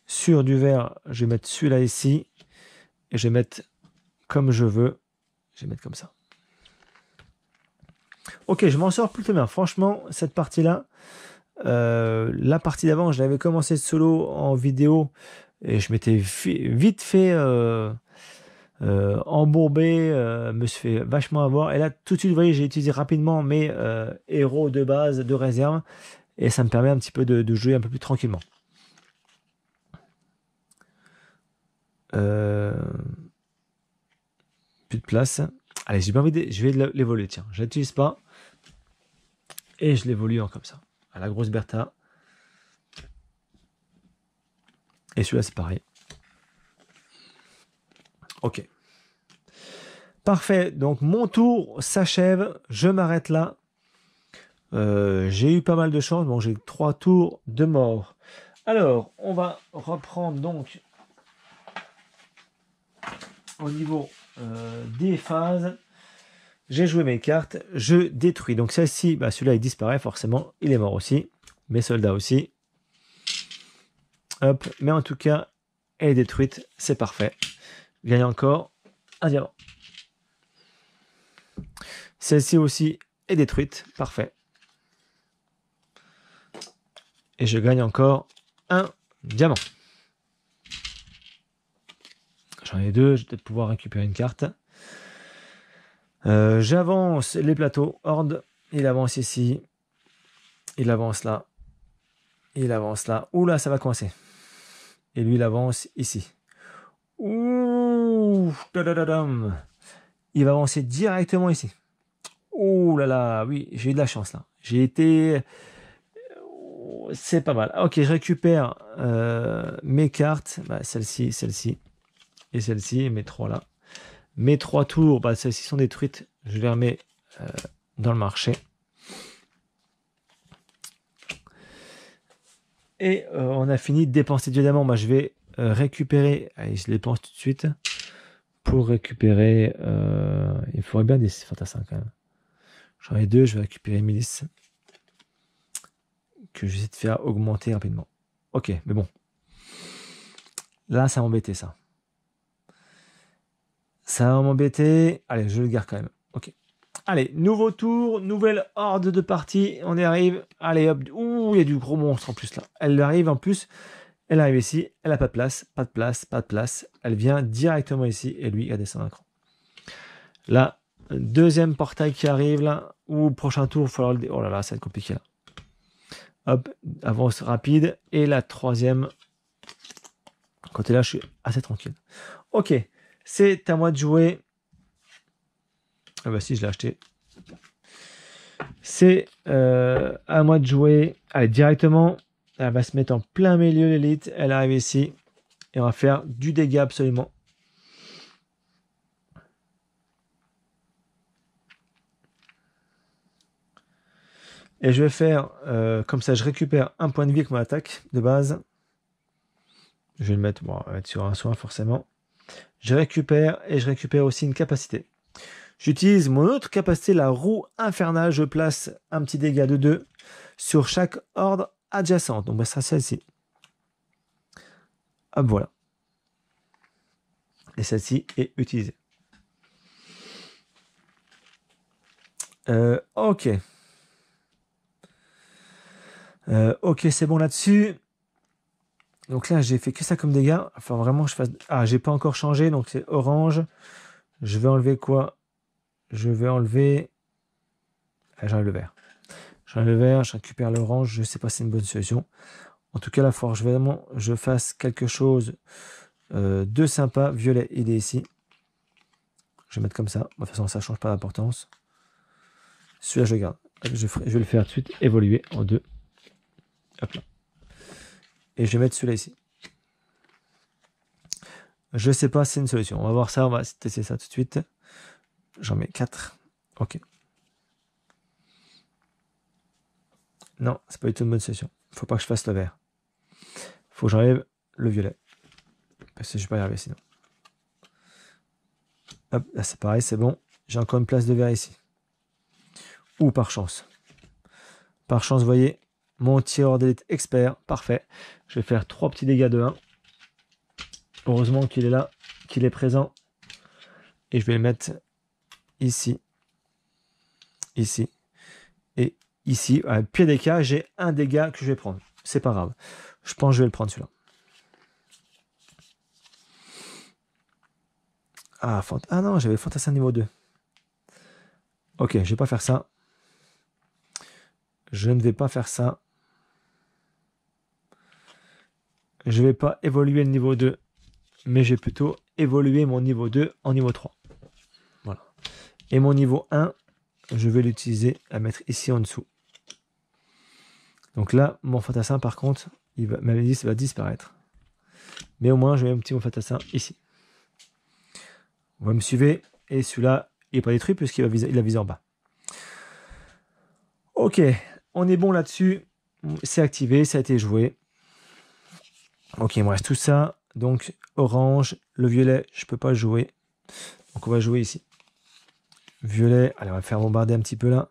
Sur du vert, je vais mettre celui-là ici. Et je vais mettre comme je veux. Je vais mettre comme ça. Ok, je m'en sors plutôt bien. Franchement, cette partie-là, la partie d'avant, je l'avais commencé solo en vidéo. Et je m'étais vite fait embourbé, me suis fait vachement avoir. Et là, tout de suite, vous voyez, j'ai utilisé rapidement mes héros de base, de réserve. Et ça me permet un petit peu de jouer un peu plus tranquillement. Plus de place. Allez, j'ai pas envie je vais l'évoluer, tiens. Je l'utilise pas. Et je l'évolue comme ça. À la grosse Bertha. Et celui-là, c'est pareil. Ok. Parfait. Donc, mon tour s'achève. Je m'arrête là. J'ai eu pas mal de chance. Bon, j'ai 3 tours de mort. Alors, on va reprendre donc au niveau des phases. J'ai joué mes cartes. Je détruis. Donc, celle-ci, bah, celui-là, il disparaît forcément. Il est mort aussi. Mes soldats aussi. Hop. Mais en tout cas, elle est détruite. C'est parfait. Je gagne encore un diamant. Celle-ci aussi est détruite. Parfait. Et je gagne encore un diamant. J'en ai deux, je vais peut-être pouvoir récupérer une carte. J'avance les plateaux. Horde, il avance ici. Il avance là. Il avance là. Ouh là, ça va coincer. Et lui, il avance ici. Ouh, tadadadam. Il va avancer directement ici. Ouh là là, oui, j'ai eu de la chance là. J'ai été... C'est pas mal. Ok, je récupère mes cartes. Bah, celle-ci, celle-ci et celle-ci, et mes trois là. Mes trois tours, bah, celles-ci sont détruites. Je les remets dans le marché. Et on a fini de dépenser du diamant. Bah, je vais récupérer. Allez, je les dépense tout de suite. Pour récupérer... il faudrait bien des fantassins quand même. J'en ai deux, je vais récupérer milice. Que je vais essayer de faire augmenter rapidement. Ok, mais bon. Là, ça m'embêtait ça. Ça va m'embêter. Allez, je le garde quand même. Ok. Allez, nouveau tour, nouvelle horde de partie. On y arrive. Allez, hop. Ouh, il y a du gros monstre en plus là. Elle arrive en plus. Elle arrive ici. Elle n'a pas de place. Pas de place. Pas de place. Elle vient directement ici. Et lui, il va descendre un cran. Là, deuxième portail qui arrive là. Ou prochain tour, il va falloir le... Oh là là, ça va être compliqué là. Hop, avance rapide. Et la troisième. Côté là, je suis assez tranquille. Ok. C'est à moi de jouer. Ah bah si, je l'ai acheté. C'est à moi de jouer. Allez, directement. Elle va se mettre en plein milieu, l'élite. Elle arrive ici. Et on va faire du dégât absolument. Et je vais faire comme ça, je récupère un point de vie avec mon attaque de base. Je vais le mettre, bon, on va mettre sur un soin forcément. Je récupère et je récupère aussi une capacité. J'utilise mon autre capacité, la roue infernale. Je place un petit dégât de 2 sur chaque horde adjacente. Donc, bah, ça, celle-ci. Hop, voilà. Et celle-ci est utilisée. Ok. Ok, c'est bon là-dessus. Donc là, j'ai fait que ça comme dégâts. Enfin, vraiment, je fasse... Ah, j'ai pas encore changé, donc c'est orange. Je vais enlever quoi? Je vais enlever... Ah, j'enlève le vert. J'enlève le vert, je récupère l'orange. Je sais pas si c'est une bonne solution. En tout cas, là, il faut vraiment je fasse quelque chose de sympa. Violet, il est ici. Je vais mettre comme ça. De toute façon, ça change pas d'importance. Celui-là, je le garde. Je vais le faire tout de suite évoluer en 2. Hop là. Et je vais mettre celui-là ici. Je sais pas si c'est une solution. On va voir ça. On va tester ça tout de suite. J'en mets 4. Ok. Non, c'est pas du tout une bonne solution. Faut pas que je fasse le vert. Faut que j'enlève le violet. Parce que je vais pas y arriver sinon. Hop, là c'est pareil, c'est bon. J'ai encore une place de vert ici. Ou par chance. Par chance, vous voyez, mon tireur d'élite expert. Parfait. Je vais faire 3 petits dégâts de 1. Heureusement qu'il est là, qu'il est présent. Et je vais le mettre ici. Ici. Et ici. À pire des cas, j'ai un dégât que je vais prendre. C'est pas grave. Je pense que je vais le prendre celui-là. Ah non, j'avais fantassin niveau 2. Ok, je vais pas faire ça. Je ne vais pas faire ça. Je vais pas évoluer le niveau 2. Mais je vais plutôt évoluer mon niveau 2 en niveau 3. Voilà. Et mon niveau 1, je vais l'utiliser à mettre ici en dessous. Donc là, mon fantassin, par contre, ma liste va disparaître. Mais au moins, je mets un petit mon fantassin ici. Vous me suivez. Et celui-là, il n'est pas détruit puisqu'il a visé en bas. Ok, on est bon là-dessus. C'est activé, ça a été joué. Ok, il me reste tout ça. Donc, orange, le violet, je ne peux pas le jouer. Donc, on va jouer ici. Violet, allez, on va faire bombarder un petit peu là.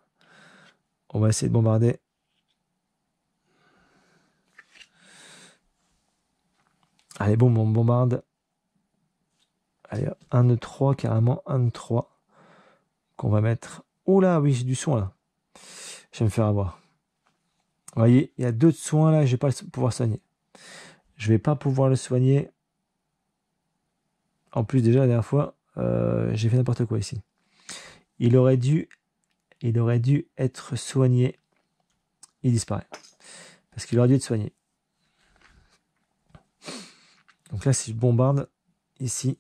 On va essayer de bombarder. Allez, bon, on bombarde. Allez, 1 de 3, carrément, 1 de 3. Qu'on va mettre... Oh là, oui, j'ai du soin là. Je vais me faire avoir. Vous voyez, il y a 2 de soins là, je ne vais pas pouvoir soigner. Je ne vais pas pouvoir le soigner. En plus, déjà, la dernière fois, j'ai fait n'importe quoi ici. Il aurait dû être soigné. Il disparaît. Parce qu'il aurait dû être soigné. Donc là, si je bombarde ici,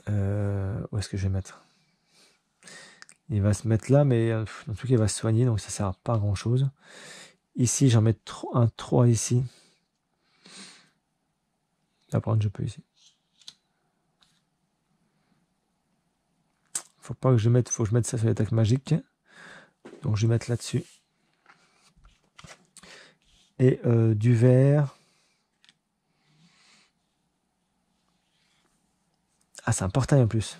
où est-ce que je vais mettre? Il va se mettre là, mais dans tout cas, il va se soigner, donc ça sert à pas grand-chose. Ici, j'en mets un 3 ici. Là, par contre, je peux ici. Faut pas que je mette, faut que je mette ça sur l'attaque magique. Donc, je vais mettre là-dessus. Et du vert. Ah, c'est un portail en plus.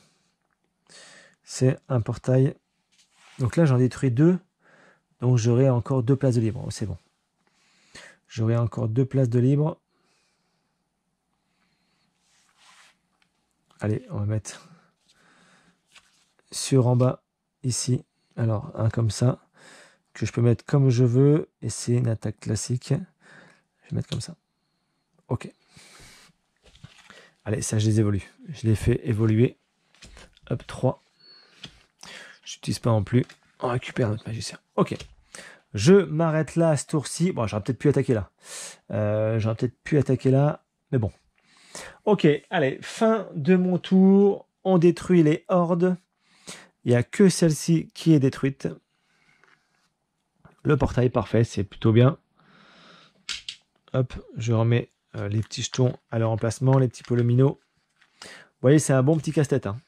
C'est un portail. Donc là, j'en détruis 2. Donc, j'aurai encore 2 places de libre. Oh, c'est bon. J'aurai encore 2 places de libre. Allez, on va mettre sur en bas, ici. Alors, un comme ça, que je peux mettre comme je veux. Et c'est une attaque classique. Je vais mettre comme ça. Ok. Allez, ça, je les évolue. Je les fais évoluer. Hop, 3. Je n'utilise pas non plus. On récupère notre magicien. Ok. Je m'arrête là à ce tour-ci. Bon, j'aurais peut-être pu attaquer là. Mais bon. Ok, allez, fin de mon tour. On détruit les hordes. Il n'y a que celle-ci qui est détruite. Le portail, parfait, c'est plutôt bien. Hop, je remets les petits jetons à leur emplacement, les petits polyminos. Vous voyez, c'est un bon petit casse-tête. Hein.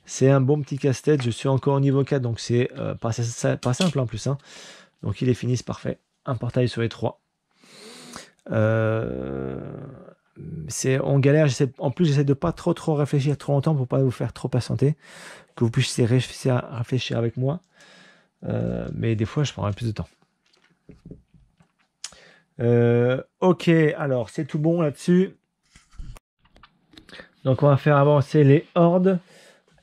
C'est un bon petit casse-tête. Je suis encore au niveau 4, donc c'est pas simple en plus. Hein. Donc il est fini, c'est parfait. Un portail sur les 3. On galère. En plus, j'essaie de pas trop réfléchir trop longtemps pour pas vous faire trop patienter. Que vous puissiez réfléchir avec moi. Mais des fois, je prendrai plus de temps. Ok, alors c'est tout bon là-dessus. Donc on va faire avancer les hordes.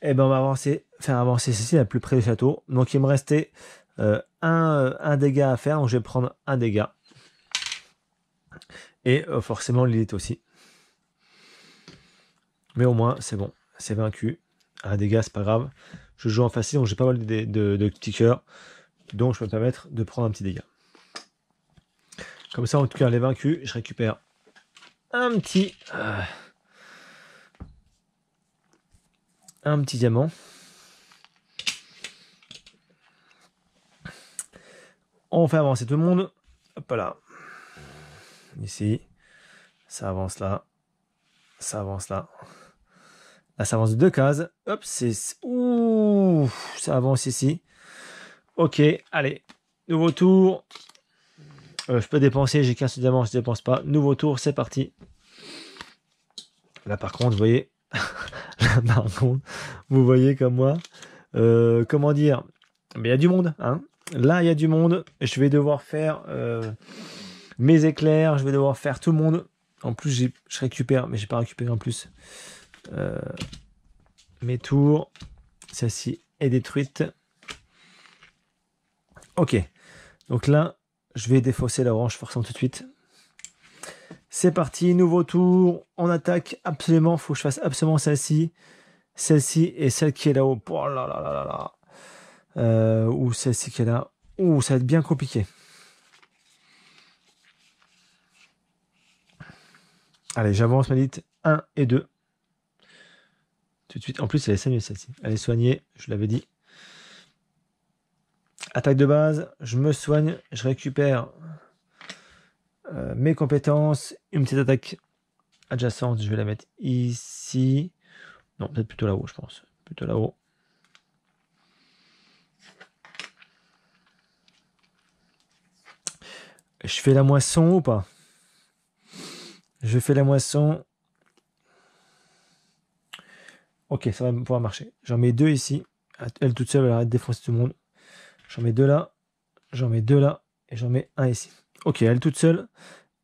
Et ben on va faire avancer ceci la plus près du château. Donc il me restait un dégât à faire. Donc je vais prendre un dégât. Et forcément l'élite aussi. Mais au moins c'est bon. C'est vaincu. Un dégât, c'est pas grave. Je joue en facile, donc j'ai pas mal de petits cœurs. Donc je peux me permettre de prendre un petit dégât. Comme ça, en tout cas, elle est vaincue. Je récupère un petit diamant. On fait avancer tout le monde. Hop là. Ici. Ça avance là. Ça avance là. Là, ça avance de 2 cases. Hop, ouh, ça avance ici. Ok, allez. Nouveau tour. Je peux dépenser. J'ai 15 diamants, je ne dépense pas. Nouveau tour, c'est parti. Là, par contre, vous voyez. Là, par contre, vous voyez comme moi. Comment dire? Mais il y a du monde. Hein. Là, il y a du monde. Je vais devoir faire mes éclairs. Je vais devoir faire tout le monde. En plus, je récupère, mais j'ai pas récupéré en plus mes tours. Celle-ci est détruite. Ok. Donc là, je vais défausser l'orange forcément tout de suite. C'est parti, nouveau tour. On attaque absolument. Faut que je fasse absolument celle-ci. Celle-ci et celle qui est là-haut. Oh là là là là là. Ou celle-ci qui est là. Ouh, ça va être bien compliqué. Allez, j'avance ma lite. 1 et 2. Tout de suite. En plus, elle est soignée celle-ci. Elle est soignée, je l'avais dit. Attaque de base, je me soigne, je récupère mes compétences. Une petite attaque adjacente, je vais la mettre ici. Non, peut-être plutôt là-haut, je pense. Plutôt là-haut. Je fais la moisson ou pas? Je fais la moisson. Ok, ça va pouvoir marcher. J'en mets 2 ici. Elle toute seule, elle arrête de défoncer tout le monde. J'en mets 2 là. J'en mets 2 là. Et j'en mets 1 ici. Ok, elle toute seule.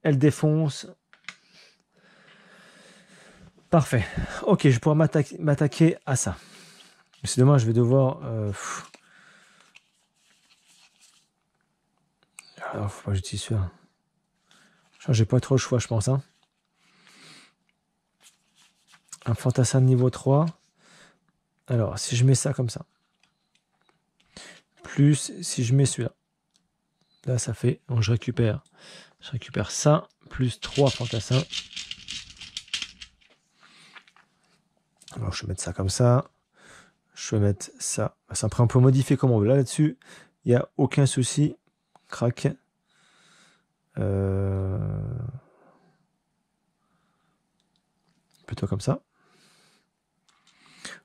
Elle défonce. Parfait. Ok, je vais pouvoir m'attaquer à ça. C'est dommage, je vais devoir... Alors, faut pas que j'utilise celui-là. J'ai pas trop le choix, je pense. Hein. un fantassin de niveau 3. Alors, si je mets ça comme ça, plus si je mets celui-là, là ça fait, donc je récupère ça, plus 3 fantassins. Alors je vais mettre ça comme ça, je vais mettre ça. Après on peut modifier comme on veut. Là-dessus, il n'y a aucun souci. Crac. Plutôt comme ça.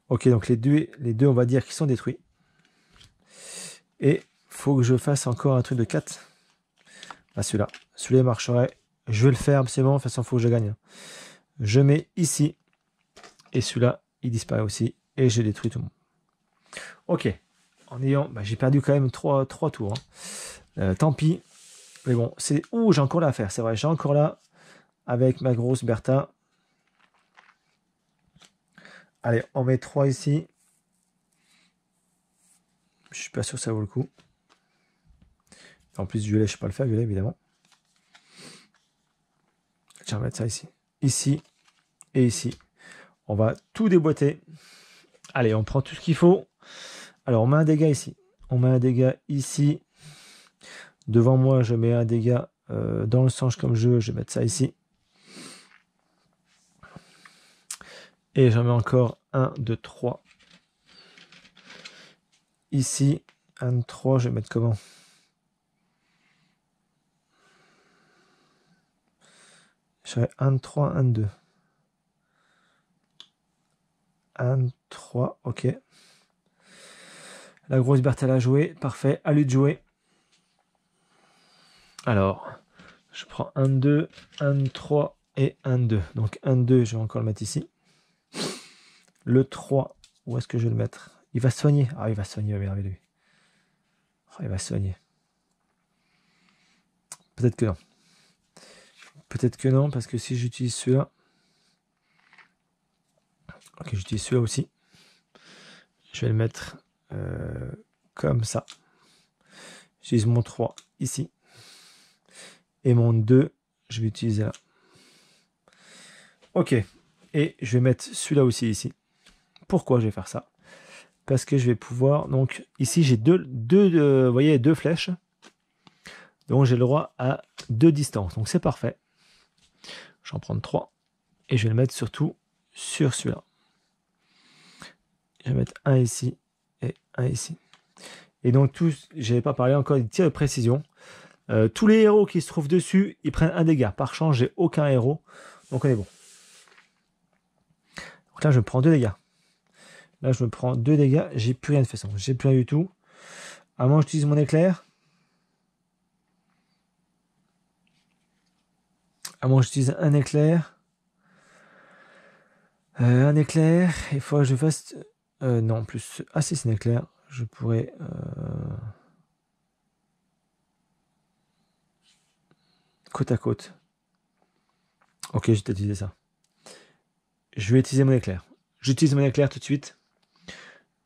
Ok, donc les deux on va dire qu'ils sont détruits. Et faut que je fasse encore un truc de 4. Ah, celui-là il marcherait. Je vais le faire, c'est bon, de toute façon il faut que je gagne. Je mets ici. Et celui-là, il disparaît aussi. Et j'ai détruit tout le monde. Ok. En ayant... j'ai perdu quand même 3 tours. Hein. Tant pis. Mais bon, c'est... Ouh, j'ai encore là à faire. C'est vrai, j'ai encore là avec ma grosse Bertha. Allez, on met 3 ici. Je suis pas sûr que ça vaut le coup. En plus, violet, je ne sais pas le faire, violet, évidemment. Je vais remettre ça ici. Ici et ici. On va tout déboîter. Allez, on prend tout ce qu'il faut. Alors, on met un dégât ici. On met un dégât ici. Devant moi, je mets un dégât dans le sens comme je veux. Je vais mettre ça ici. Et j'en mets encore 1, 2, 3. Ici, 1, 3, je vais mettre comment? Je ferai 1, 3, 1, 2. 1, 3, ok. La grosse Bertha a joué, parfait. À lui de jouer. Alors, je prends 1, 2, 1, 3 et 1, 2. Donc 1, 2, je vais encore le mettre ici. Le 3, où est-ce que je vais le mettre? Il va soigner. Ah, il va soigner, regardez lui. Oh, il va soigner. Peut-être que non. Peut-être que non, parce que si j'utilise celui-là... Ok, j'utilise celui-là aussi. Je vais le mettre comme ça. J'utilise mon 3 ici. Et mon 2, je vais utiliser là. Ok. Et je vais mettre celui-là aussi ici. Pourquoi je vais faire ça? Parce que je vais pouvoir... Donc ici, j'ai vous voyez, 2 flèches. Donc j'ai le droit à 2 distances. Donc c'est parfait. J'en prends 3. Et je vais le mettre surtout sur celui-là. Je vais mettre un ici et un ici. Et donc tous, je n'avais pas parlé encore des tirs de précision. Tous les héros qui se trouvent dessus, ils prennent un dégât. Par chance, j'ai aucun héros. Donc on est bon. Donc là, je me prends 2 dégâts. Là, je me prends 2 dégâts. J'ai plus rien de toute façon. J'ai plus rien du tout. À moins que j'utilise mon éclair. À moins que j'utilise un éclair. Un éclair. Il faut que je fasse... non, plus... Ah si, c'est un éclair. Je pourrais... côte à côte. Ok, je vais utiliser ça. Je vais utiliser mon éclair. J'utilise mon éclair tout de suite.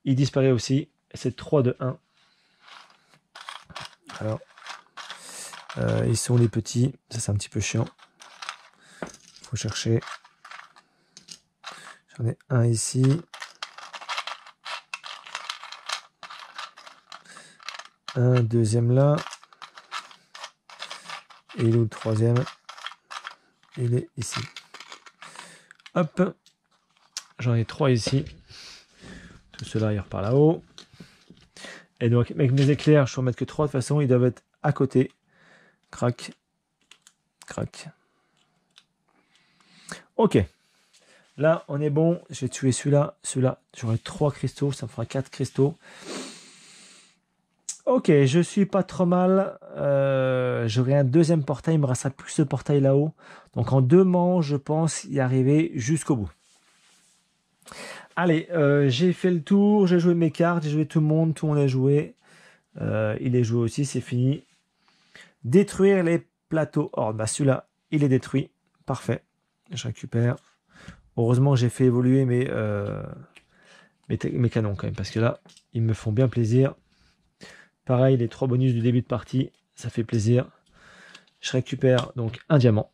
Il disparaît aussi. C'est 3 de 1. Alors, ils sont les petits. Ça, c'est un petit peu chiant. Il faut chercher. J'en ai un ici. Un deuxième là. Et il est où le troisième? Il est ici. Hop. J'en ai 3 ici. Tout cela il repart là-haut. Et donc avec mes éclairs, je peux en mettre que 3 de toute façon. Ils doivent être à côté. Crac. Crac. Ok. Là, on est bon. Je vais tuer celui-là. Celui-là, j'aurai 3 cristaux. Ça me fera 4 cristaux. Ok, je suis pas trop mal. J'aurai un deuxième portail. Il me restera plus ce portail là-haut. Donc en 2 manches, je pense y arriver jusqu'au bout. Allez, j'ai fait le tour. J'ai joué mes cartes. J'ai joué tout le monde. Tout le monde a joué. Il est joué aussi. C'est fini. Détruire les plateaux horde. Bah, celui-là, il est détruit. Parfait. Je récupère. Heureusement, j'ai fait évoluer mes canons quand même. Parce que là, ils me font bien plaisir. Pareil, les 3 bonus du début de partie, ça fait plaisir. Je récupère donc un diamant.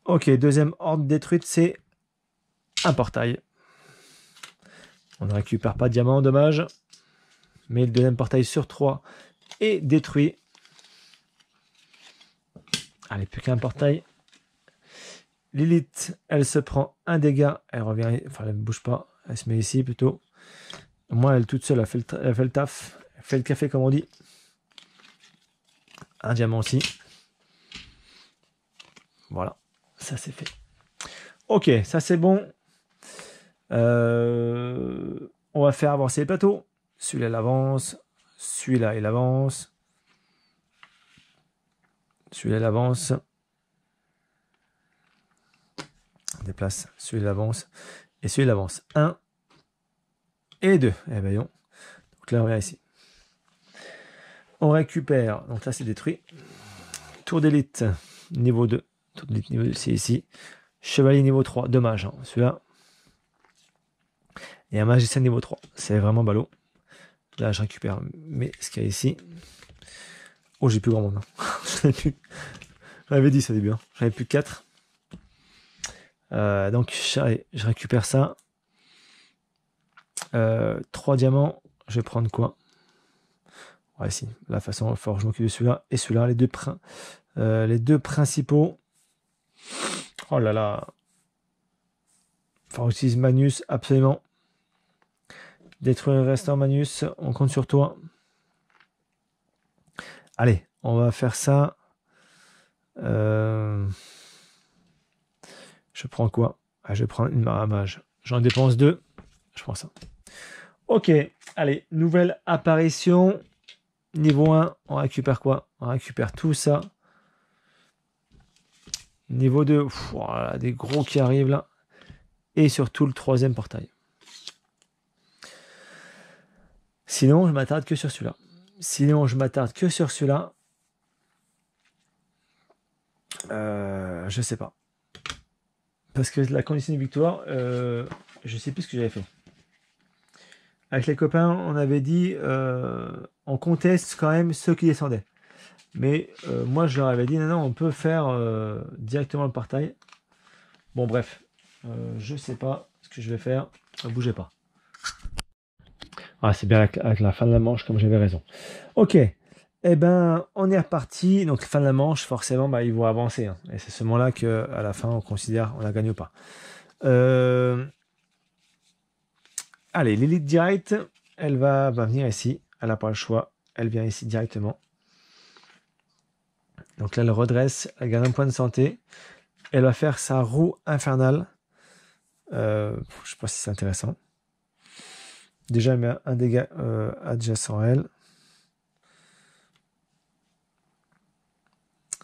Ok, deuxième ordre détruite, c'est un portail. On ne récupère pas de diamant, dommage. Mais le deuxième portail sur 3 est détruit. Allez, plus qu'un portail. Lilith, elle se prend un dégât. Elle revient, enfin, elle ne bouge pas. Elle se met ici plutôt. Moi, elle toute seule, elle fait le taf. Elle fait le café, comme on dit. Un diamant aussi. Voilà, ça c'est fait. Ok, ça c'est bon. On va faire avancer les plateaux. Celui-là, il avance. Celui-là, il avance. Celui-là, il avance. On déplace. Celui-là, il avance. Et celui-là, il avance. 1 et 2. Eh ben, donc là, on revient ici. On récupère. Donc là, c'est détruit. Tour d'élite, niveau 2. Tour d'élite, niveau 2, c'est ici. Chevalier, niveau 3. Dommage, hein, celui-là. Et un magicien, niveau 3. C'est vraiment ballot. Là, je récupère ce qu'il y a ici. Oh, j'ai plus grand monde. J'en avais dit ça au début. Hein. J'en avais plus que 4. Donc, je récupère ça. 3 diamants. Je vais prendre quoi? Ouais, si. La façon, il faut que je m'occupe de celui-là et celui-là. Les deux principaux. Oh là là. Il faut utiliser Magnus, absolument. Détruire le restant, Magnus. On compte sur toi. Allez, on va faire ça. Je prends quoi? Je vais prendre une mage. J'en dépense 2. Je prends ça. Ok, allez, nouvelle apparition. Niveau 1, on récupère quoi? On récupère tout ça. Niveau 2, voilà, des gros qui arrivent là. Et surtout le troisième portail. Sinon, je m'attarde que sur celui-là. Je sais pas. Parce que la condition de victoire, je sais plus ce que j'avais fait. Avec les copains, on avait dit on conteste quand même ceux qui descendaient. Mais moi, je leur avais dit non, on peut faire directement le portail. Bon, bref, je sais pas ce que je vais faire. Ne bougez pas. Ah, c'est bien avec la fin de la manche, comme j'avais raison. Ok. Eh ben, on est reparti. Donc, fin de la manche, forcément, bah, ils vont avancer. Hein. Et c'est ce moment-là qu'à la fin, on considère on la gagne ou pas. Allez, l'élite direct, elle va venir ici. Elle n'a pas le choix. Elle vient ici directement. Donc là, elle redresse. Elle gagne un point de santé. Elle va faire sa roue infernale. Je ne sais pas si c'est intéressant. Déjà, elle met un dégât adjacent à elle.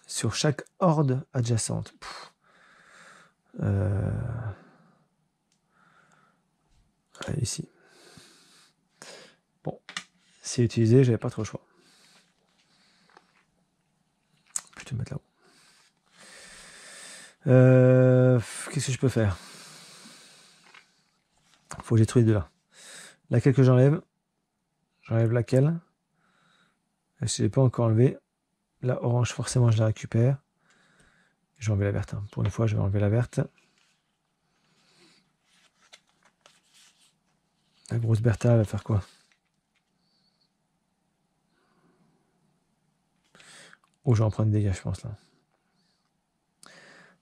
Sur chaque horde adjacente. Allez, ici. Bon, c'est utilisé, j'avais pas trop le choix. Plutôt mettre là-haut. Qu'est-ce que je peux faire? Faut que j'ai trouvé deux là. Laquelle que j'enlève? J'enlève laquelle? Je ne l'ai pas encore enlevé. La orange, forcément, je la récupère. Je vais enlever la verte. Hein. Pour une fois, je vais enlever la verte. La grosse Bertha, elle va faire quoi? Oh, je vais en prendre des dégâts, je pense, là.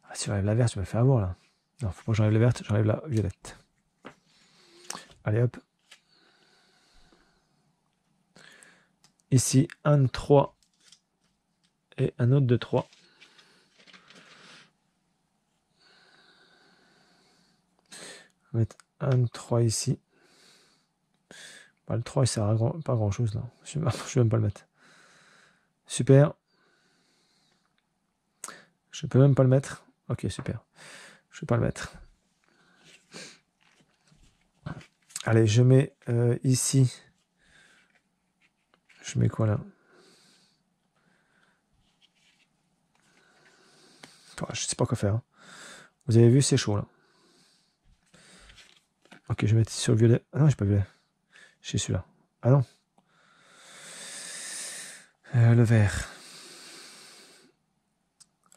Ah, si j'enlève la verte, je me fais avoir, là. Non, faut pas que j'enlève la verte, j'enlève la violette. Allez, hop. Ici, un de 3 et un autre de 3. On va mettre un de 3 ici. Bah, le 3, il sert à pas grand chose, là. Je vais même pas le mettre. Super. Je peux même pas le mettre. Ok, super. Je vais pas le mettre. Allez, je mets ici. Je mets quoi là? Oh, je sais pas quoi faire. Hein. Vous avez vu, c'est chaud là. Ok, je vais mettre sur le violet. Ah non, j'ai pas violet. J'ai celui-là. Ah non. Le vert.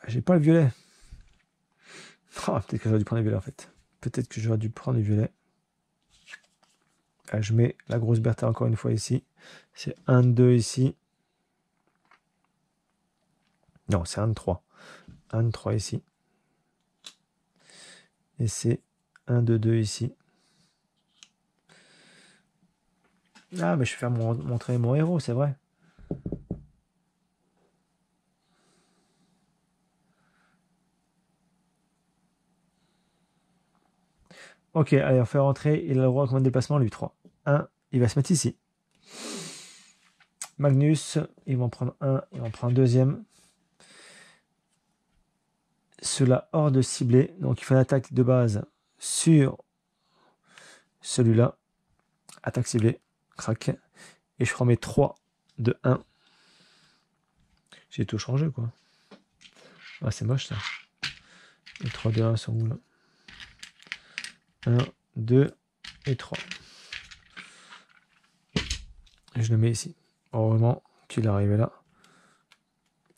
J'ai pas le violet. Oh, peut-être que j'aurais dû prendre le violet en fait. Peut-être que j'aurais dû prendre le violet. Je mets la grosse Bertha encore une fois ici. C'est 1, 2 ici. Non, c'est 1, 3. 1, 3 ici. Et c'est 1, 2, 2 ici. Ah, mais je vais faire montrer mon héros, c'est vrai. Ok, allez, on fait rentrer. Il a le droit à combien de déplacements, lui? 3. 1, il va se mettre ici. Magnus, il va en prendre un, il va en prendre un deuxième. Cela hors de ciblé. Donc il fait une attaque de base sur celui-là. Attaque ciblée. Crac. Et je remets 3 de 1. J'ai tout changé quoi. Ah, c'est moche ça. Les 3 de 1 sont où là? 1, 2 et 3. Et je le mets ici. Heureusement qu'il est arrivé là.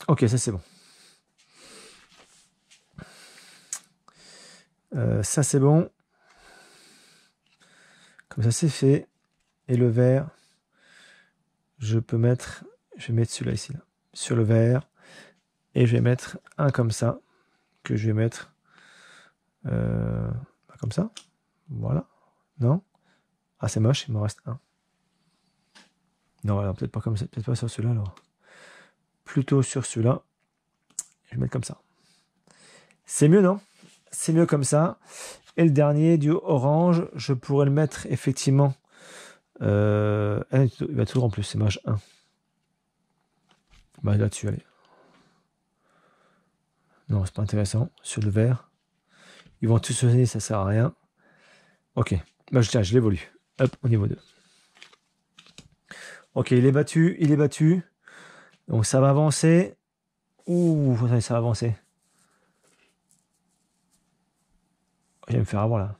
Ok, ça c'est bon. Ça c'est bon. Comme ça c'est fait. Et le vert, je vais mettre celui-là ici, là, sur le vert. Et je vais mettre un comme ça, que je vais mettre comme ça. Voilà. Non? Ah, c'est moche, il m'en reste un. Non, alors peut-être pas comme ça, peut-être pas sur celui-là alors. Plutôt sur celui-là. Je vais mettre comme ça. C'est mieux, non? C'est mieux comme ça. Et le dernier, du orange, je pourrais le mettre effectivement. Il va toujours en plus, c'est moche 1. Bah là-dessus, allez. Non, c'est pas intéressant. Sur le vert. Ils vont tous sonner, ça sert à rien. Ok. Bah tiens, je l'évolue. Hop, au niveau 2. Ok, il est battu, il est battu. Donc ça va avancer. Ouh, ça va avancer. Je vais me faire avoir là.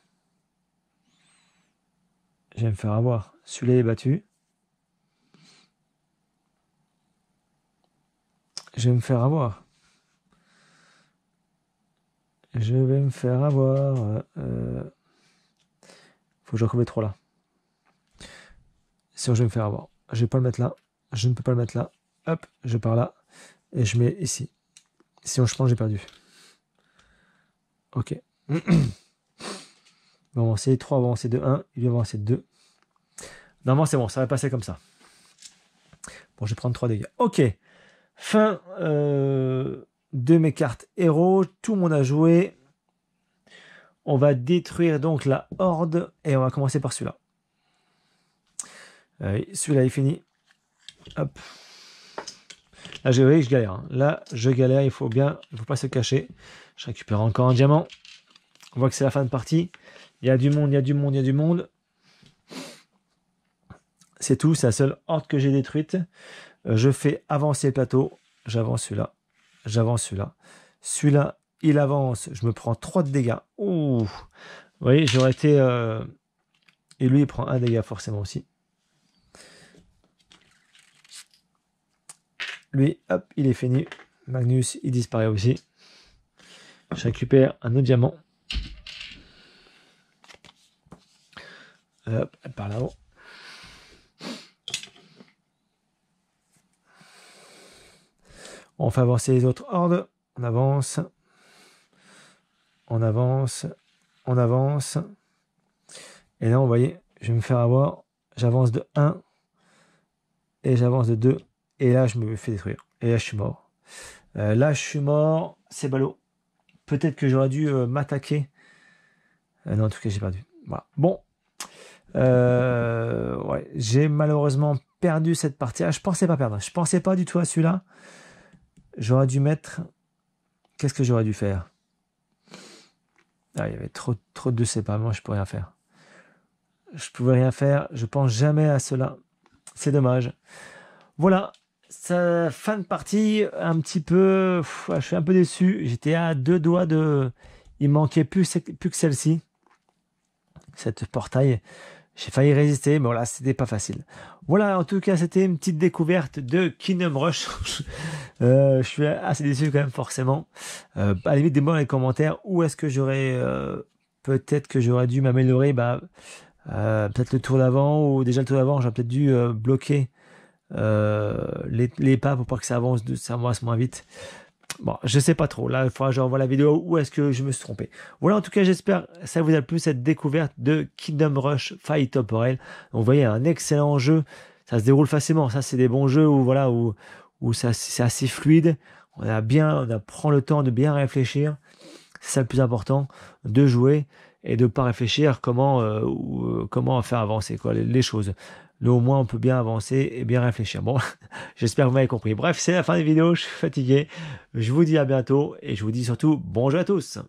Je vais me faire avoir. Celui-là est battu. Je vais me faire avoir. Je vais me faire avoir. Faut que je recommence 3 là. Sinon je vais me faire avoir. Je vais pas le mettre là. Je ne peux pas le mettre là. Hop, je pars là. Et je mets ici. Sinon je pense que j'ai perdu. Ok. On va avancer 3, on va avancer de 1. Il va avancer de 2. Normalement c'est bon, ça va passer comme ça. Bon, je vais prendre 3 dégâts. Ok. Fin de mes cartes héros. Tout le monde a joué. On va détruire donc la horde. Et on va commencer par celui-là. Celui-là est fini. Hop. Là, je galère. Hein. Là, je galère. Il faut pas se cacher. Je récupère encore un diamant. On voit que c'est la fin de partie. Il y a du monde, il y a du monde, il y a du monde. C'est tout. C'est la seule horde que j'ai détruite. Je fais avancer le plateau. J'avance celui-là. J'avance celui-là. Celui-là, il avance. Je me prends 3 de dégâts. Ouh. Vous voyez, j'aurais été... Et lui, il prend 1 dégât forcément aussi. Lui, hop, il est fini. Magnus, il disparaît aussi. Je récupère un autre diamant. Hop, par là-haut. On fait avancer les autres hordes. On avance. On avance. On avance. Et là, vous voyez, je vais me faire avoir. J'avance de 1. Et j'avance de 2. Et là, je me fais détruire. Et là, je suis mort. Là, je suis mort. C'est ballot. Peut-être que j'aurais dû m'attaquer. Non, en tout cas, j'ai perdu. Voilà. Bon. Ouais, j'ai malheureusement perdu cette partie. Je pensais pas perdre. Je pensais pas du tout à celui-là. J'aurais dû mettre... Qu'est-ce que j'aurais dû faire? Ah, il y avait trop de séparation. Je peux rien faire. Je pouvais rien faire. Je pense jamais à cela. C'est dommage. Voilà. Ça, fin de partie. Un petit peu... je suis un peu déçu. J'étais à 2 doigts de... Il manquait plus que celle-ci. Cette portail. J'ai failli résister, mais voilà, c'était pas facile. Voilà, en tout cas, c'était une petite découverte de Kingdom Rush. Je suis assez déçu quand même, forcément. À la limite, dis-moi dans les commentaires où est-ce que j'aurais... peut-être que j'aurais dû m'améliorer. Peut-être le tour d'avant, ou déjà le tour d'avant, j'aurais peut-être dû bloquer les pas pour pas que ça avance moins vite. Bon, je sais pas trop. Là, il faudra que je revoie la vidéo où est-ce que je me suis trompé. Voilà, en tout cas, j'espère que ça vous a plu, cette découverte de Kingdom Rush Fight Temporel. Donc, vous voyez, un excellent jeu. Ça se déroule facilement. Ça, c'est des bons jeux où c'est assez fluide. On prend le temps de bien réfléchir. C'est ça le plus important, de jouer et de pas réfléchir comment faire avancer les choses. Là, au moins, on peut bien avancer et bien réfléchir. Bon, j'espère que vous m'avez compris. Bref, c'est la fin des vidéos. Je suis fatigué. Je vous dis à bientôt et je vous dis surtout bonjour à tous.